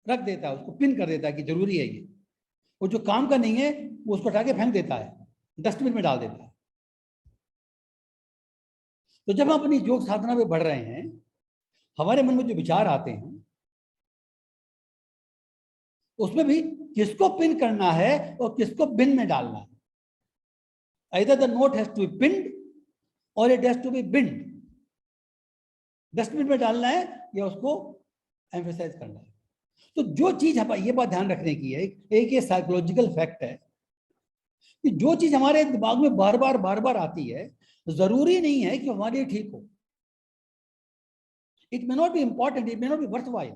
रख देता है, उसको पिन कर देता है कि जरूरी है ये। और जो काम का नहीं है वो उसको हटा के फेंक देता है, डस्टबिन में डाल देता है। तो जब हम अपनी योग साधना में बढ़ रहे हैं, हमारे मन में जो विचार आते हैं, उसमें भी किसको पिन करना है और किसको बिन में डालना है। Either the note has to be pinned or it has to be binned. Dustbin में डालना है या उसको एम्फेसाइज करना है। तो जो चीज हम, ये बात ध्यान रखने की है, एक ये साइकोलॉजिकल फैक्ट है कि जो चीज हमारे दिमाग में बार बार आती है, जरूरी नहीं है कि हमारे लिए ठीक हो। It may not be important, it may not be worthwhile.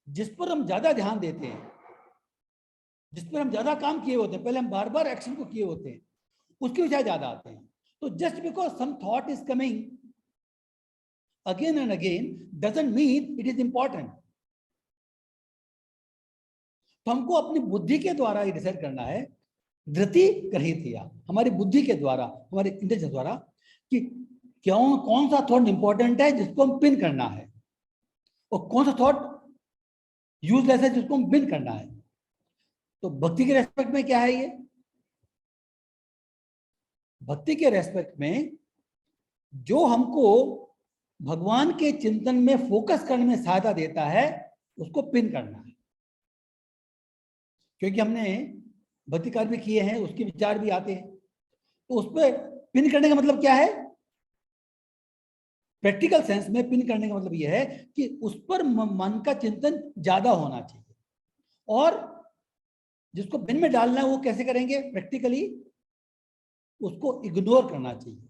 जिस पर हम ज्यादा ध्यान देते हैं, जिस पर हम ज्यादा काम किए होते हैं, पहले हम बार बार एक्शन को किए होते हैं, उसके विचार ज्यादा आते हैं। तो just because some thought is coming again and again doesn't mean it is important. तो हमको अपनी बुद्धि के द्वारा ये डिसाइड करना है, धृति ग्रहितिया, हमारी बुद्धि के द्वारा, हमारे इंटेलिजेंस द्वारा, कि क्यों, कौन सा थॉट इंपॉर्टेंट है जिसको हम पिन करना है, और कौन सा थॉट यूजलेस है जिसको हम पिन करना है। तो भक्ति के रेस्पेक्ट में क्या है ये? भक्ति के रेस्पेक्ट में जो हमको भगवान के चिंतन में फोकस करने में सहायता देता है, उसको पिन करना है। क्योंकि हमने भक्ति कार्य भी किए हैं, उसके विचार भी आते हैं, तो उस पर पिन करने का मतलब क्या है? प्रैक्टिकल सेंस में पिन करने का मतलब यह है कि उस पर मन का चिंतन ज्यादा होना चाहिए। और जिसको बिन में डालना है वो कैसे करेंगे? प्रैक्टिकली उसको इग्नोर करना चाहिए,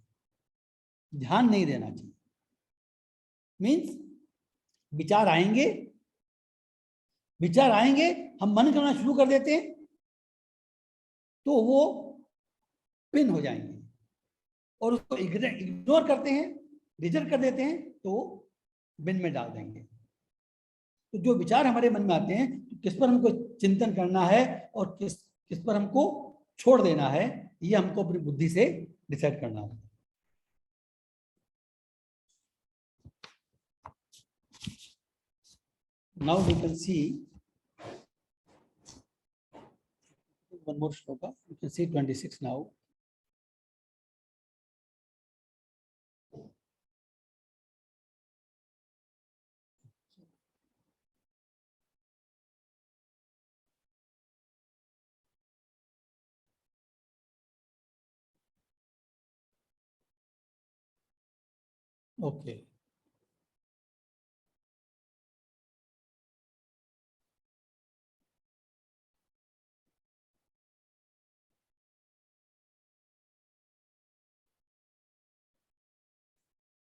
ध्यान नहीं देना चाहिए। मीन्स विचार आएंगे, विचार आएंगे, हम मन करना शुरू कर देते हैं, तो वो पिन हो जाएंगे, और उसको इग्नोर करते हैं, रिजेक्ट कर देते हैं, तो बिन में डाल देंगे। तो जो विचार हमारे मन में आते हैं, तो किस पर हमको चिंतन करना है और किस किस पर हमको छोड़ देना है, ये हमको अपनी बुद्धि से डिसाइड करना होगा। Now we can see one more shloka. You can see 26 now. Okay.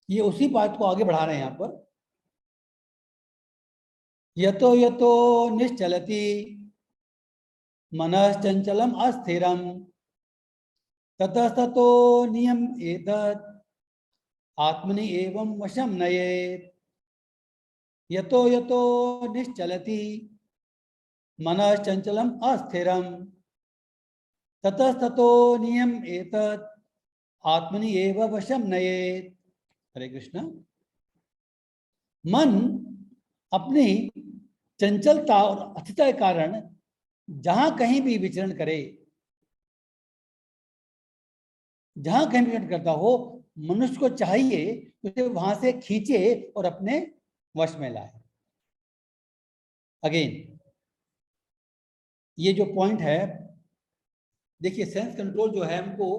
ये उसी बात को आगे बढ़ा रहे हैं यहाँ पर। यतो यतो निश्चलति मनश्चंचलम अस्थिरम ततस्ततो नियम एतत् आत्मनि एवं वशम नयेत्। यतो यतो निश्चलति मनश्चंचलम अस्थिरम ततस्ततो नियम एतत् आत्मनि एवं वशम नयेत्। हरे कृष्ण। मन अपनी चंचलता और अस्थिरता के कारण जहां कहीं भी विचरण करे, जहां कहीं विचरण करता हो, मनुष्य को चाहिए कि उसे वहां से खींचे और अपने वश में लाए। अगेन ये जो पॉइंट है, देखिए सेंस कंट्रोल जो है, हमको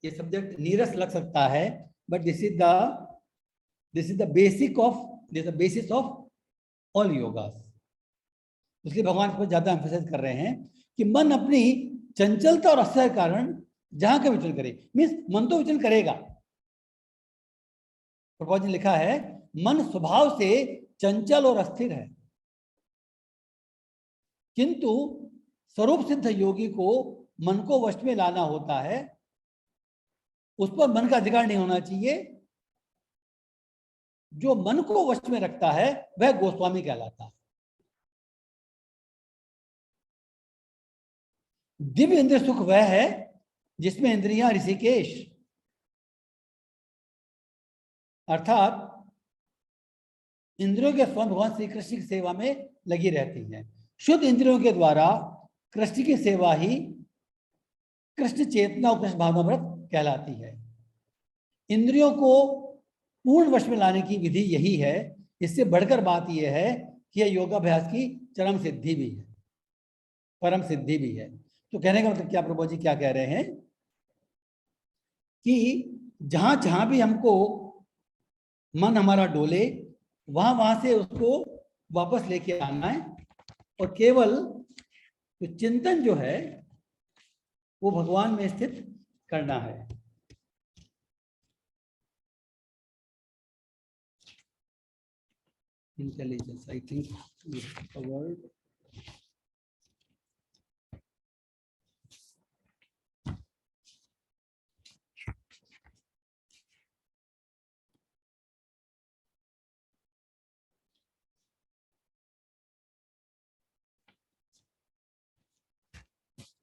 ये सब्जेक्ट नीरस लग सकता है, but this is the basis of all yogas. इसलिए भगवान इस पर ज्यादा एम्फेसाइज कर रहे हैं कि मन अपनी चंचलता और अस्थिरता के कारण जहां का विचरण करे, मीन्स मन तो विचरण करेगा। प्रभुपाद जी ने लिखा है, मन स्वभाव से चंचल और अस्थिर है, किंतु स्वरूप सिद्ध योगी को मन को वश में लाना होता है उस पर मन का अधिकार नहीं होना चाहिए। जो मन को वश में रखता है वह गोस्वामी कहलाता है। दिव्य इंद्रिय सुख वह है जिसमें इंद्रियां ऋषिकेश अर्थात इंद्रियों के स्वयं भगवान श्री कृष्ण की सेवा में लगी रहती हैं। शुद्ध इंद्रियों के द्वारा कृष्ण की सेवा ही कृष्ण चेतना और कृष्ण भावना व्रत कहलाती है। इंद्रियों को पूर्ण वश में लाने की विधि यही है। इससे बढ़कर बात यह है कि यह योगाभ्यास की चरम सिद्धि भी है, परम सिद्धि भी है। तो कहने का मतलब क्या प्रभु जी क्या कह रहे हैं कि जहां जहां भी हमको मन हमारा डोले वहां वहां से उसको वापस लेके आना है और केवल तो चिंतन जो है वो भगवान में स्थित करना है। इंटेलिजेंस आई थिंक वर्ड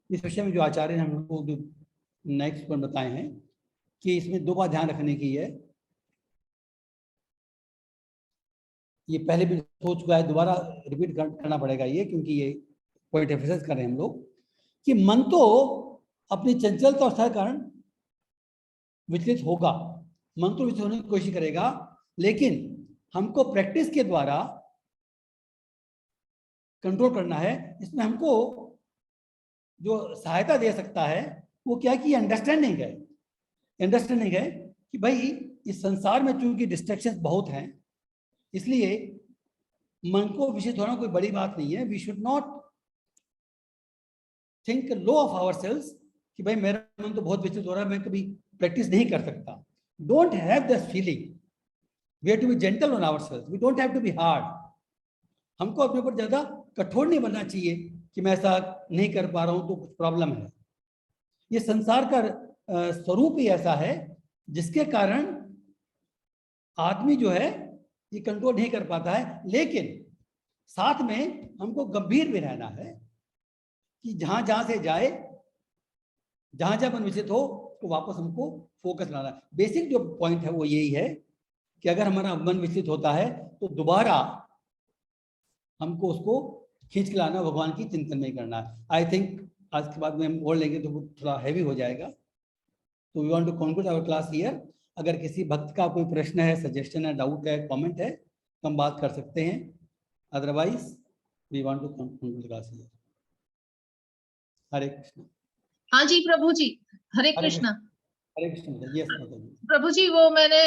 इस विषय में जो आचार्य ने हम लोग को नेक्स्ट पर बताए हैं कि इसमें दो बात ध्यान रखने की है। ये पहले भी हो चुका है, दोबारा रिपीट करना पड़ेगा ये, क्योंकि ये पॉइंट एम्फसाइज कर रहे हैं हम लोग कि मन तो अपनी चंचलता और कारण विचलित होगा, मन तो विचलित होने की कोशिश करेगा, लेकिन हमको प्रैक्टिस के द्वारा कंट्रोल करना है। इसमें हमको जो सहायता दे सकता है वो क्या कि अंडरस्टैंडिंग है। अंडरस्टैंडिंग है कि भाई इस संसार में चूंकि डिस्ट्रैक्शंस बहुत हैं, इसलिए मन को विचलित होना कोई बड़ी बात नहीं है। We should not think low of ourselves कि भाई मेरा मन तो बहुत विचलित हो रहा है, मैं कभी प्रैक्टिस नहीं कर सकता। Don't have this feeling. We have to be gentle on ourselves, we don't have to be hard. हमको अपने ऊपर ज्यादा कठोर नहीं बनना चाहिए कि मैं ऐसा नहीं कर पा रहा हूं तो कुछ प्रॉब्लम है। ये संसार का स्वरूप ही ऐसा है जिसके कारण आदमी जो है ये कंट्रोल नहीं कर पाता है। लेकिन साथ में हमको गंभीर भी रहना है कि जहां जहां से जाए, जहां जहां मन विचलित हो तो वापस हमको फोकस लाना है। बेसिक जो पॉइंट है वो यही है कि अगर हमारा मन विचलित होता है तो दोबारा हमको उसको खींच के लाना, भगवान की चिंतन में करना है। आई थिंक आज के बाद में हम और लेंगे तो वो थोड़ा हैवी हो जाएगा। तो we want to conclude our class here. अगर किसी भक्त का कोई प्रश्न है, सजेशन है, डाउट है, कमेंट है तो हम बात कर सकते हैं। Otherwise we want to conclude class here. Hare Krishna. हाँ जी प्रभु जी, हरे कृष्ण। हरे कृष्ण। यस प्रभु जी, वो मैंने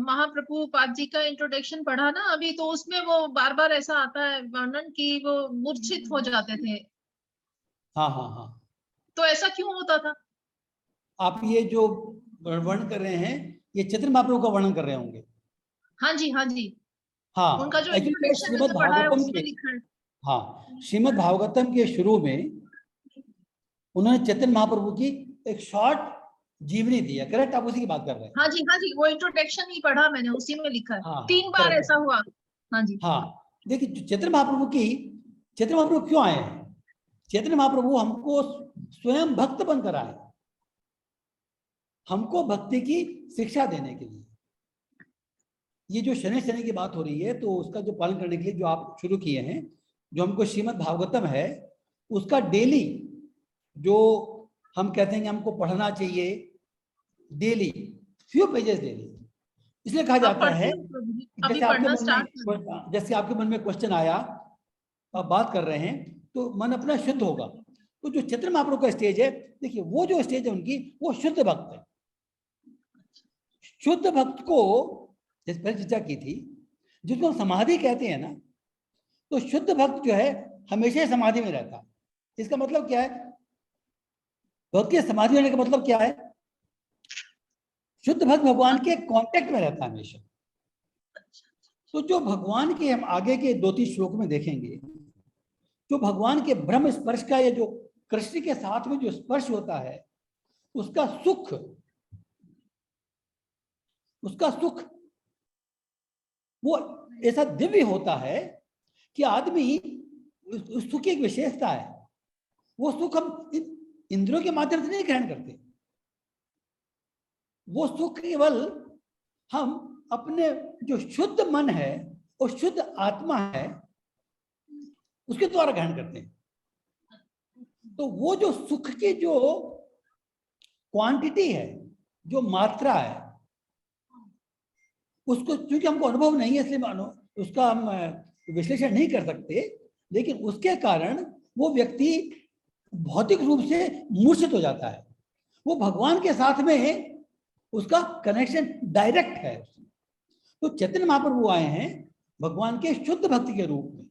महाप्रभु पाद जी का इंट्रोडक्शन पढ़ा ना अभी, तो उसमें वो बार बार ऐसा आता है वर्णन कि वो मूर्छित हो जाते थे। हाँ हाँ हाँ। तो ऐसा क्यों होता था? आप ये जो वर्णन कर रहे हैं ये चैतन्य महाप्रभु का वर्णन कर रहे होंगे। हाँ जी, हाँ जी। हाँ, उनका जो एक्चुअली इंट्रोडक्शन श्रीमद् मैंने पढ़ा है भागवतम उसमें के, लिखा है। हाँ, श्रीमद् भागवतम के शुरू में उन्होंने चैतन्य महाप्रभु की एक शॉर्ट जीवनी दी है। करेक्ट, आप उसी की बात कर रहे हैं? हाँ जी, हाँ जी, वो इंट्रोडक्शन ही पढ़ा मैंने, उसी में लिखा है। हाँ, 3 बार correct। ऐसा हुआ। हाँ जी। हाँ, देखिए चैतन्य महाप्रभु क्यों आए हैं? चैतन्य महाप्रभु हमको स्वयं भक्त बनकर आए, हमको भक्ति की शिक्षा देने के लिए। ये जो शनि शनि की बात हो रही है तो उसका जो पालन करने के लिए जो आप शुरू किए हैं, जो हमको श्रीमद् भागवतम है उसका डेली जो हम कहते हैं कि हमको पढ़ना चाहिए डेली, फ्यू पेजेस डेली। इसलिए कहा जाता है जैसे आपके मन में क्वेश्चन आया, आप बात कर रहे हैं तो मन अपना शुद्ध होगा। तो जो चैतन्य महाप्रभु का स्टेज है, देखिए वो जो स्टेज है उनकी, वो शुद्ध भक्त है। शुद्ध भक्त को जिस पर चर्चा की थी, जिसको समाधि कहते हैं ना, तो शुद्ध भक्त जो है हमेशा समाधि में रहता है। इसका मतलब क्या है? भक्त के समाधि होने का मतलब क्या है? शुद्ध भक्त भगवान के कांटेक्ट में रहता है हमेशा। तो जो भगवान के हम आगे के 2-3 श्लोक में देखेंगे, जो भगवान के ब्रह्म स्पर्श का, या जो कृष्ण के साथ में जो स्पर्श होता है, उसका सुख उसका सुख वो ऐसा दिव्य होता है कि आदमी, उस सुख की एक विशेषता है, वो सुख हम इंद्रियों के माध्यम से नहीं ग्रहण करते। वो सुख केवल हम अपने जो शुद्ध मन है और शुद्ध आत्मा है उसके द्वारा ग्रहण करते हैं। तो वो जो सुख की जो क्वांटिटी है, जो मात्रा है, उसको क्योंकि हमको अनुभव नहीं है इसलिए उसका हम विश्लेषण नहीं कर सकते, लेकिन उसके कारण वो व्यक्ति भौतिक रूप से मूर्छित हो जाता है। वो भगवान के साथ में उसका कनेक्शन डायरेक्ट है। तो चैतन्य महाप्रभु आए हैं भगवान के शुद्ध भक्ति के रूप में।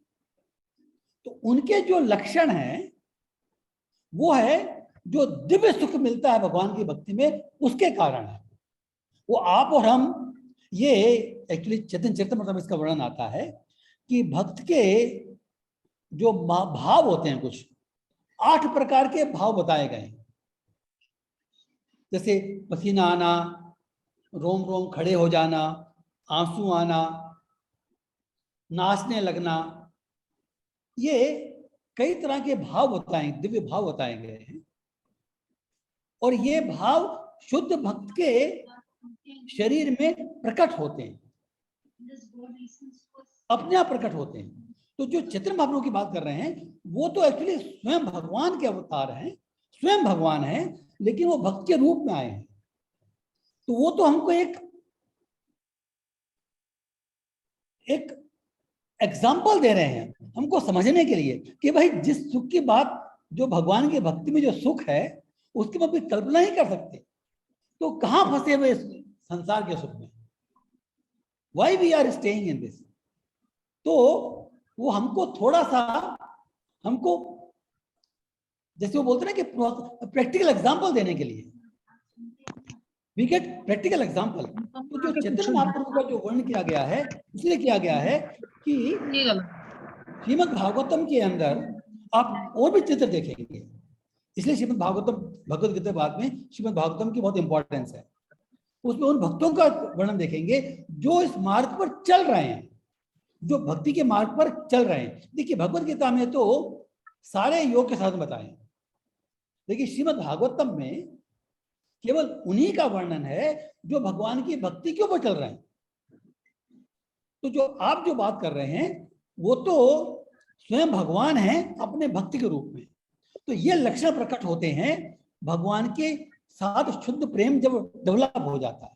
तो उनके जो लक्षण हैं वो है जो दिव्य सुख मिलता है भगवान की भक्ति में, उसके कारण है। वो आप और हम, ये एक्चुअली चैतन्य चरितमृत में इसका वर्णन आता है कि भक्त के जो भाव होते हैं, कुछ 8 प्रकार के भाव बताए गए हैं। जैसे पसीना आना, रोम रोम खड़े हो जाना, आंसू आना, नाचने लगना, ये कई तरह के भाव बताए, दिव्य भाव बताए गए हैं। और ये भाव शुद्ध भक्त के शरीर में प्रकट होते हैं, अपने आप प्रकट होते हैं। तो जो चैतन्य महाप्रभु की बात कर रहे हैं वो तो एक्चुअली स्वयं भगवान के अवतार हैं, स्वयं भगवान हैं, लेकिन वो भक्त के रूप में आए हैं। तो वो तो हमको एक एग्जाम्पल दे रहे हैं हमको समझने के लिए कि भाई जिस सुख की बात, जो भगवान की भक्ति में जो सुख है उसकी हम अपनी कल्पना ही कर सकते, तो कहाँ फंसे हुए संसार के सुख में, why we are staying in this. तो वो हमको थोड़ा सा, हमको जैसे वो बोलते हैं कि प्रैक्टिकल एग्जाम्पल देने के लिए, वी गेट प्रैक्टिकल एग्जाम्पल। तो जो चैतन्य महाप्रभु का जो वर्णन किया गया है इसलिए किया गया है कि श्रीमद् भागवतम के अंदर आप और भी चित्र देखेंगे, इसलिए श्रीमद् भागवतम, भगवद गीता बाद में श्रीमद् भागवतम की बहुत इंपॉर्टेंस है। उसमें उन भक्तों का वर्णन देखेंगे जो इस मार्ग पर चल रहे हैं, जो भक्ति के मार्ग पर चल रहे हैं। देखिए भगवद गीता में तो सारे योग के साधन बताए, लेकिन श्रीमद् भागवतम में केवल उन्हीं का वर्णन है जो भगवान की भक्ति के ऊपर चल रहे हैं। तो जो आप जो बात कर रहे हैं वो तो स्वयं भगवान हैं अपने भक्ति के रूप में। तो ये लक्षण प्रकट होते हैं भगवान के साथ शुद्ध प्रेम जब डेवलप हो जाता है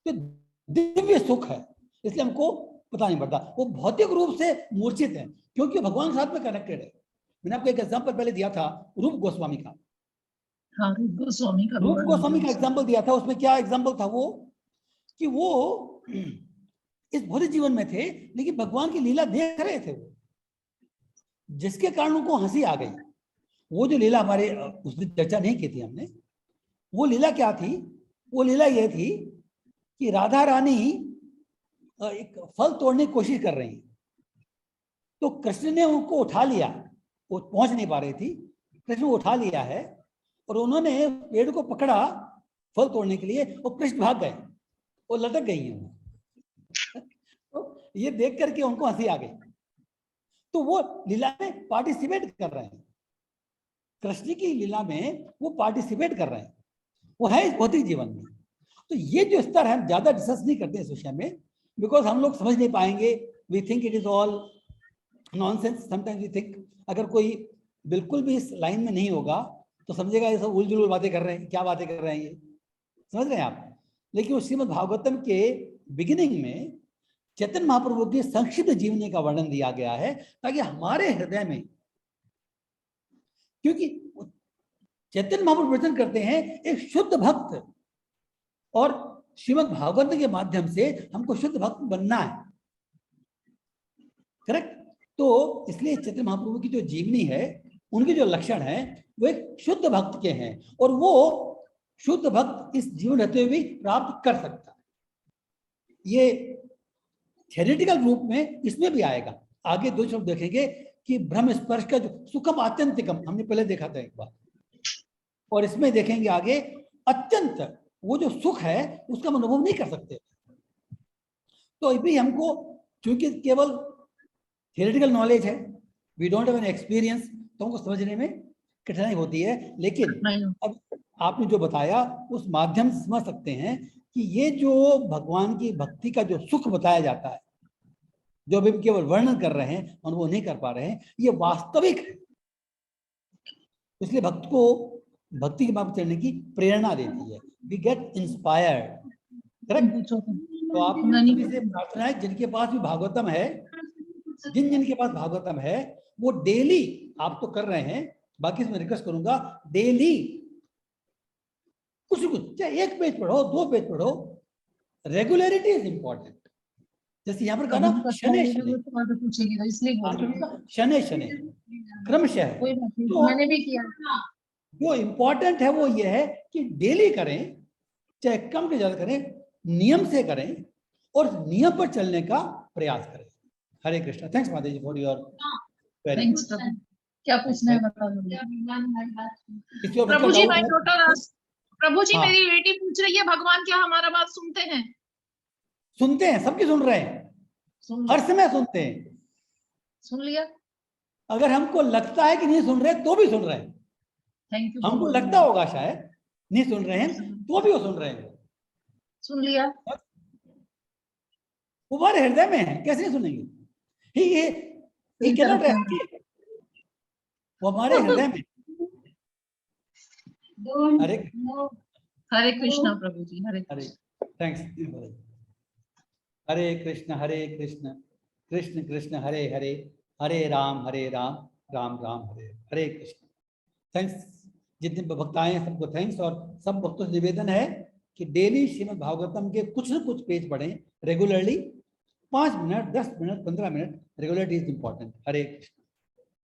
तो दिव्य सुख है, इसलिए हमको पता नहीं पड़ता। वो भौतिक रूप से मूर्छित है क्योंकि भगवान के साथ में कनेक्टेड है। मैंने आपको एक एग्जांपल पहले दिया था रूप गोस्वामी का। हाँ, रूप गोस्वामी का एग्जांपल दिया था। उसमें क्या एग्जांपल था वो कि वो इस भौतिक जीवन में थे लेकिन भगवान की लीला देख रहे थे वो, जिसके कारण उनको हंसी आ गई। वो जो लीला हमारे उस दिन चर्चा नहीं की थी हमने, वो लीला क्या थी? वो लीला ये थी कि राधा रानी एक फल तोड़ने की कोशिश कर रही, तो कृष्ण ने उनको उठा लिया। वो पहुंच नहीं पा रही थी, कृष्ण उठा लिया है और उन्होंने पेड़ को पकड़ा फल तोड़ने के लिए और कृष्ण भाग गए, वो लटक गई हैं। तो ये देख करके उनको हंसी आ गई। तो वो लीला में पार्टिसिपेट कर रहे हैं, कृष्ण की लीला में वो पार्टिसिपेट कर रहे हैं, वो है इस भौतिक जीवन में। तो ये जो स्तर है हम ज्यादा डिस्कस नहीं करते इस विषय में, बिकॉज हम लोग समझ नहीं पाएंगे। We think it is all nonsense. Sometimes we think अगर कोई बिल्कुल भी इस लाइन में नहीं होगा तो समझेगा ये सब उलझुल बातें कर रहे हैं, क्या बातें कर रहे हैं ये, समझ रहे हैं आप। लेकिन उस श्रीमद् भागवतम के बिगिनिंग में चैतन्य महाप्रभु की संक्षिप्त जीवनी का वर्णन दिया गया है ताकि हमारे हृदय में, क्योंकि चैतन्य महाप्रभु वचन करते हैं एक शुद्ध भक्त, और श्रीमद् भागवत के माध्यम से हमको शुद्ध भक्त बनना है, करेक्ट। तो इसलिए चैतन्य महाप्रभु की जो जीवनी है, उनके जो लक्षण है वो एक शुद्ध भक्त के हैं, और वो शुद्ध भक्त इस जीवन रहते हुए भी प्राप्त कर सकता है। ये थ्योरेटिकल रूप में इसमें भी आएगा। आगे दो शब्द देखेंगे कि ब्रह्म स्पर्श का जो सुखम आत्यंतिकम हमने पहले देखा था एक बार, और इसमें देखेंगे आगे अत्यंत वो जो सुख है उसका हम अनुभव नहीं कर सकते। तो अभी हमको क्योंकि केवल थियोरेटिकल नॉलेज है, we don't have an experience, तो हमको समझने में कठिनाई होती है। लेकिन अब आपने जो बताया उस माध्यम से समझ सकते हैं कि ये जो भगवान की भक्ति का जो सुख बताया जाता है, जो अभी केवल वर्णन कर रहे हैं, अनुभव नहीं कर पा रहे हैं, ये वास्तविक है। इसलिए भक्त को भक्ति के मार्ग पर चलने की प्रेरणा देती है। We get inspired, correct. तो आप सभी से प्रार्थना है, जिनके पास भी भागवतम है, जिनके पास भागवतम है वो डेली, आप तो कर रहे हैं, बाकी मैं रिक्वेस्ट करूंगा डेली कुछ चाहे 1 पेज पढ़ो, 2 पेज पढ़ो, रेगुलरिटी इज इंपॉर्टेंट। जैसे यहाँ पर कहा ना शनै शनै शनै क्रमशः, तो मैंने भी किया। जो इंपॉर्टेंट है वो ये है कि डेली करें, चाहे कम के ज्यादा करें, नियम से करें और नियम पर चलने का प्रयास करें। हरे कृष्णा। थैंक्स माता जी फॉर योर वेरी। क्या पूछना है बता दो। प्रभु जी मैं टोटल, प्रभु जी मेरी बेटी पूछ रही है भगवान क्या हमारा बात सुनते हैं? सुनते हैं, सबकी सुन रहे हैं, हर समय सुनते हैं। सुन लिया। अगर हमको लगता है कि नहीं सुन रहे तो भी सुन रहे हैं। Thank you. हमको लगता होगा शायद नहीं सुन रहे हैं, तो भी वो सुन रहे हैं। सुन लिया। वो हमारे हृदय में है, कैसे नहीं सुनेंगे? he cannot escape, वो हमारे हृदय में। हरे कृष्णा प्रभु जी। हरे थैंक्स। हरे कृष्ण कृष्ण कृष्ण हरे हरे, हरे राम राम राम हरे हरे कृष्ण। थैंक्स जितने भक्त आए हैं सबको थैंक्स। और सब भक्तों से निवेदन है कि डेली श्रीमद् भागवतम के कुछ न कुछ पेज पढ़ें regularly, 5 minute 10 minute 15 minute, regularity is important. Hare Krishna.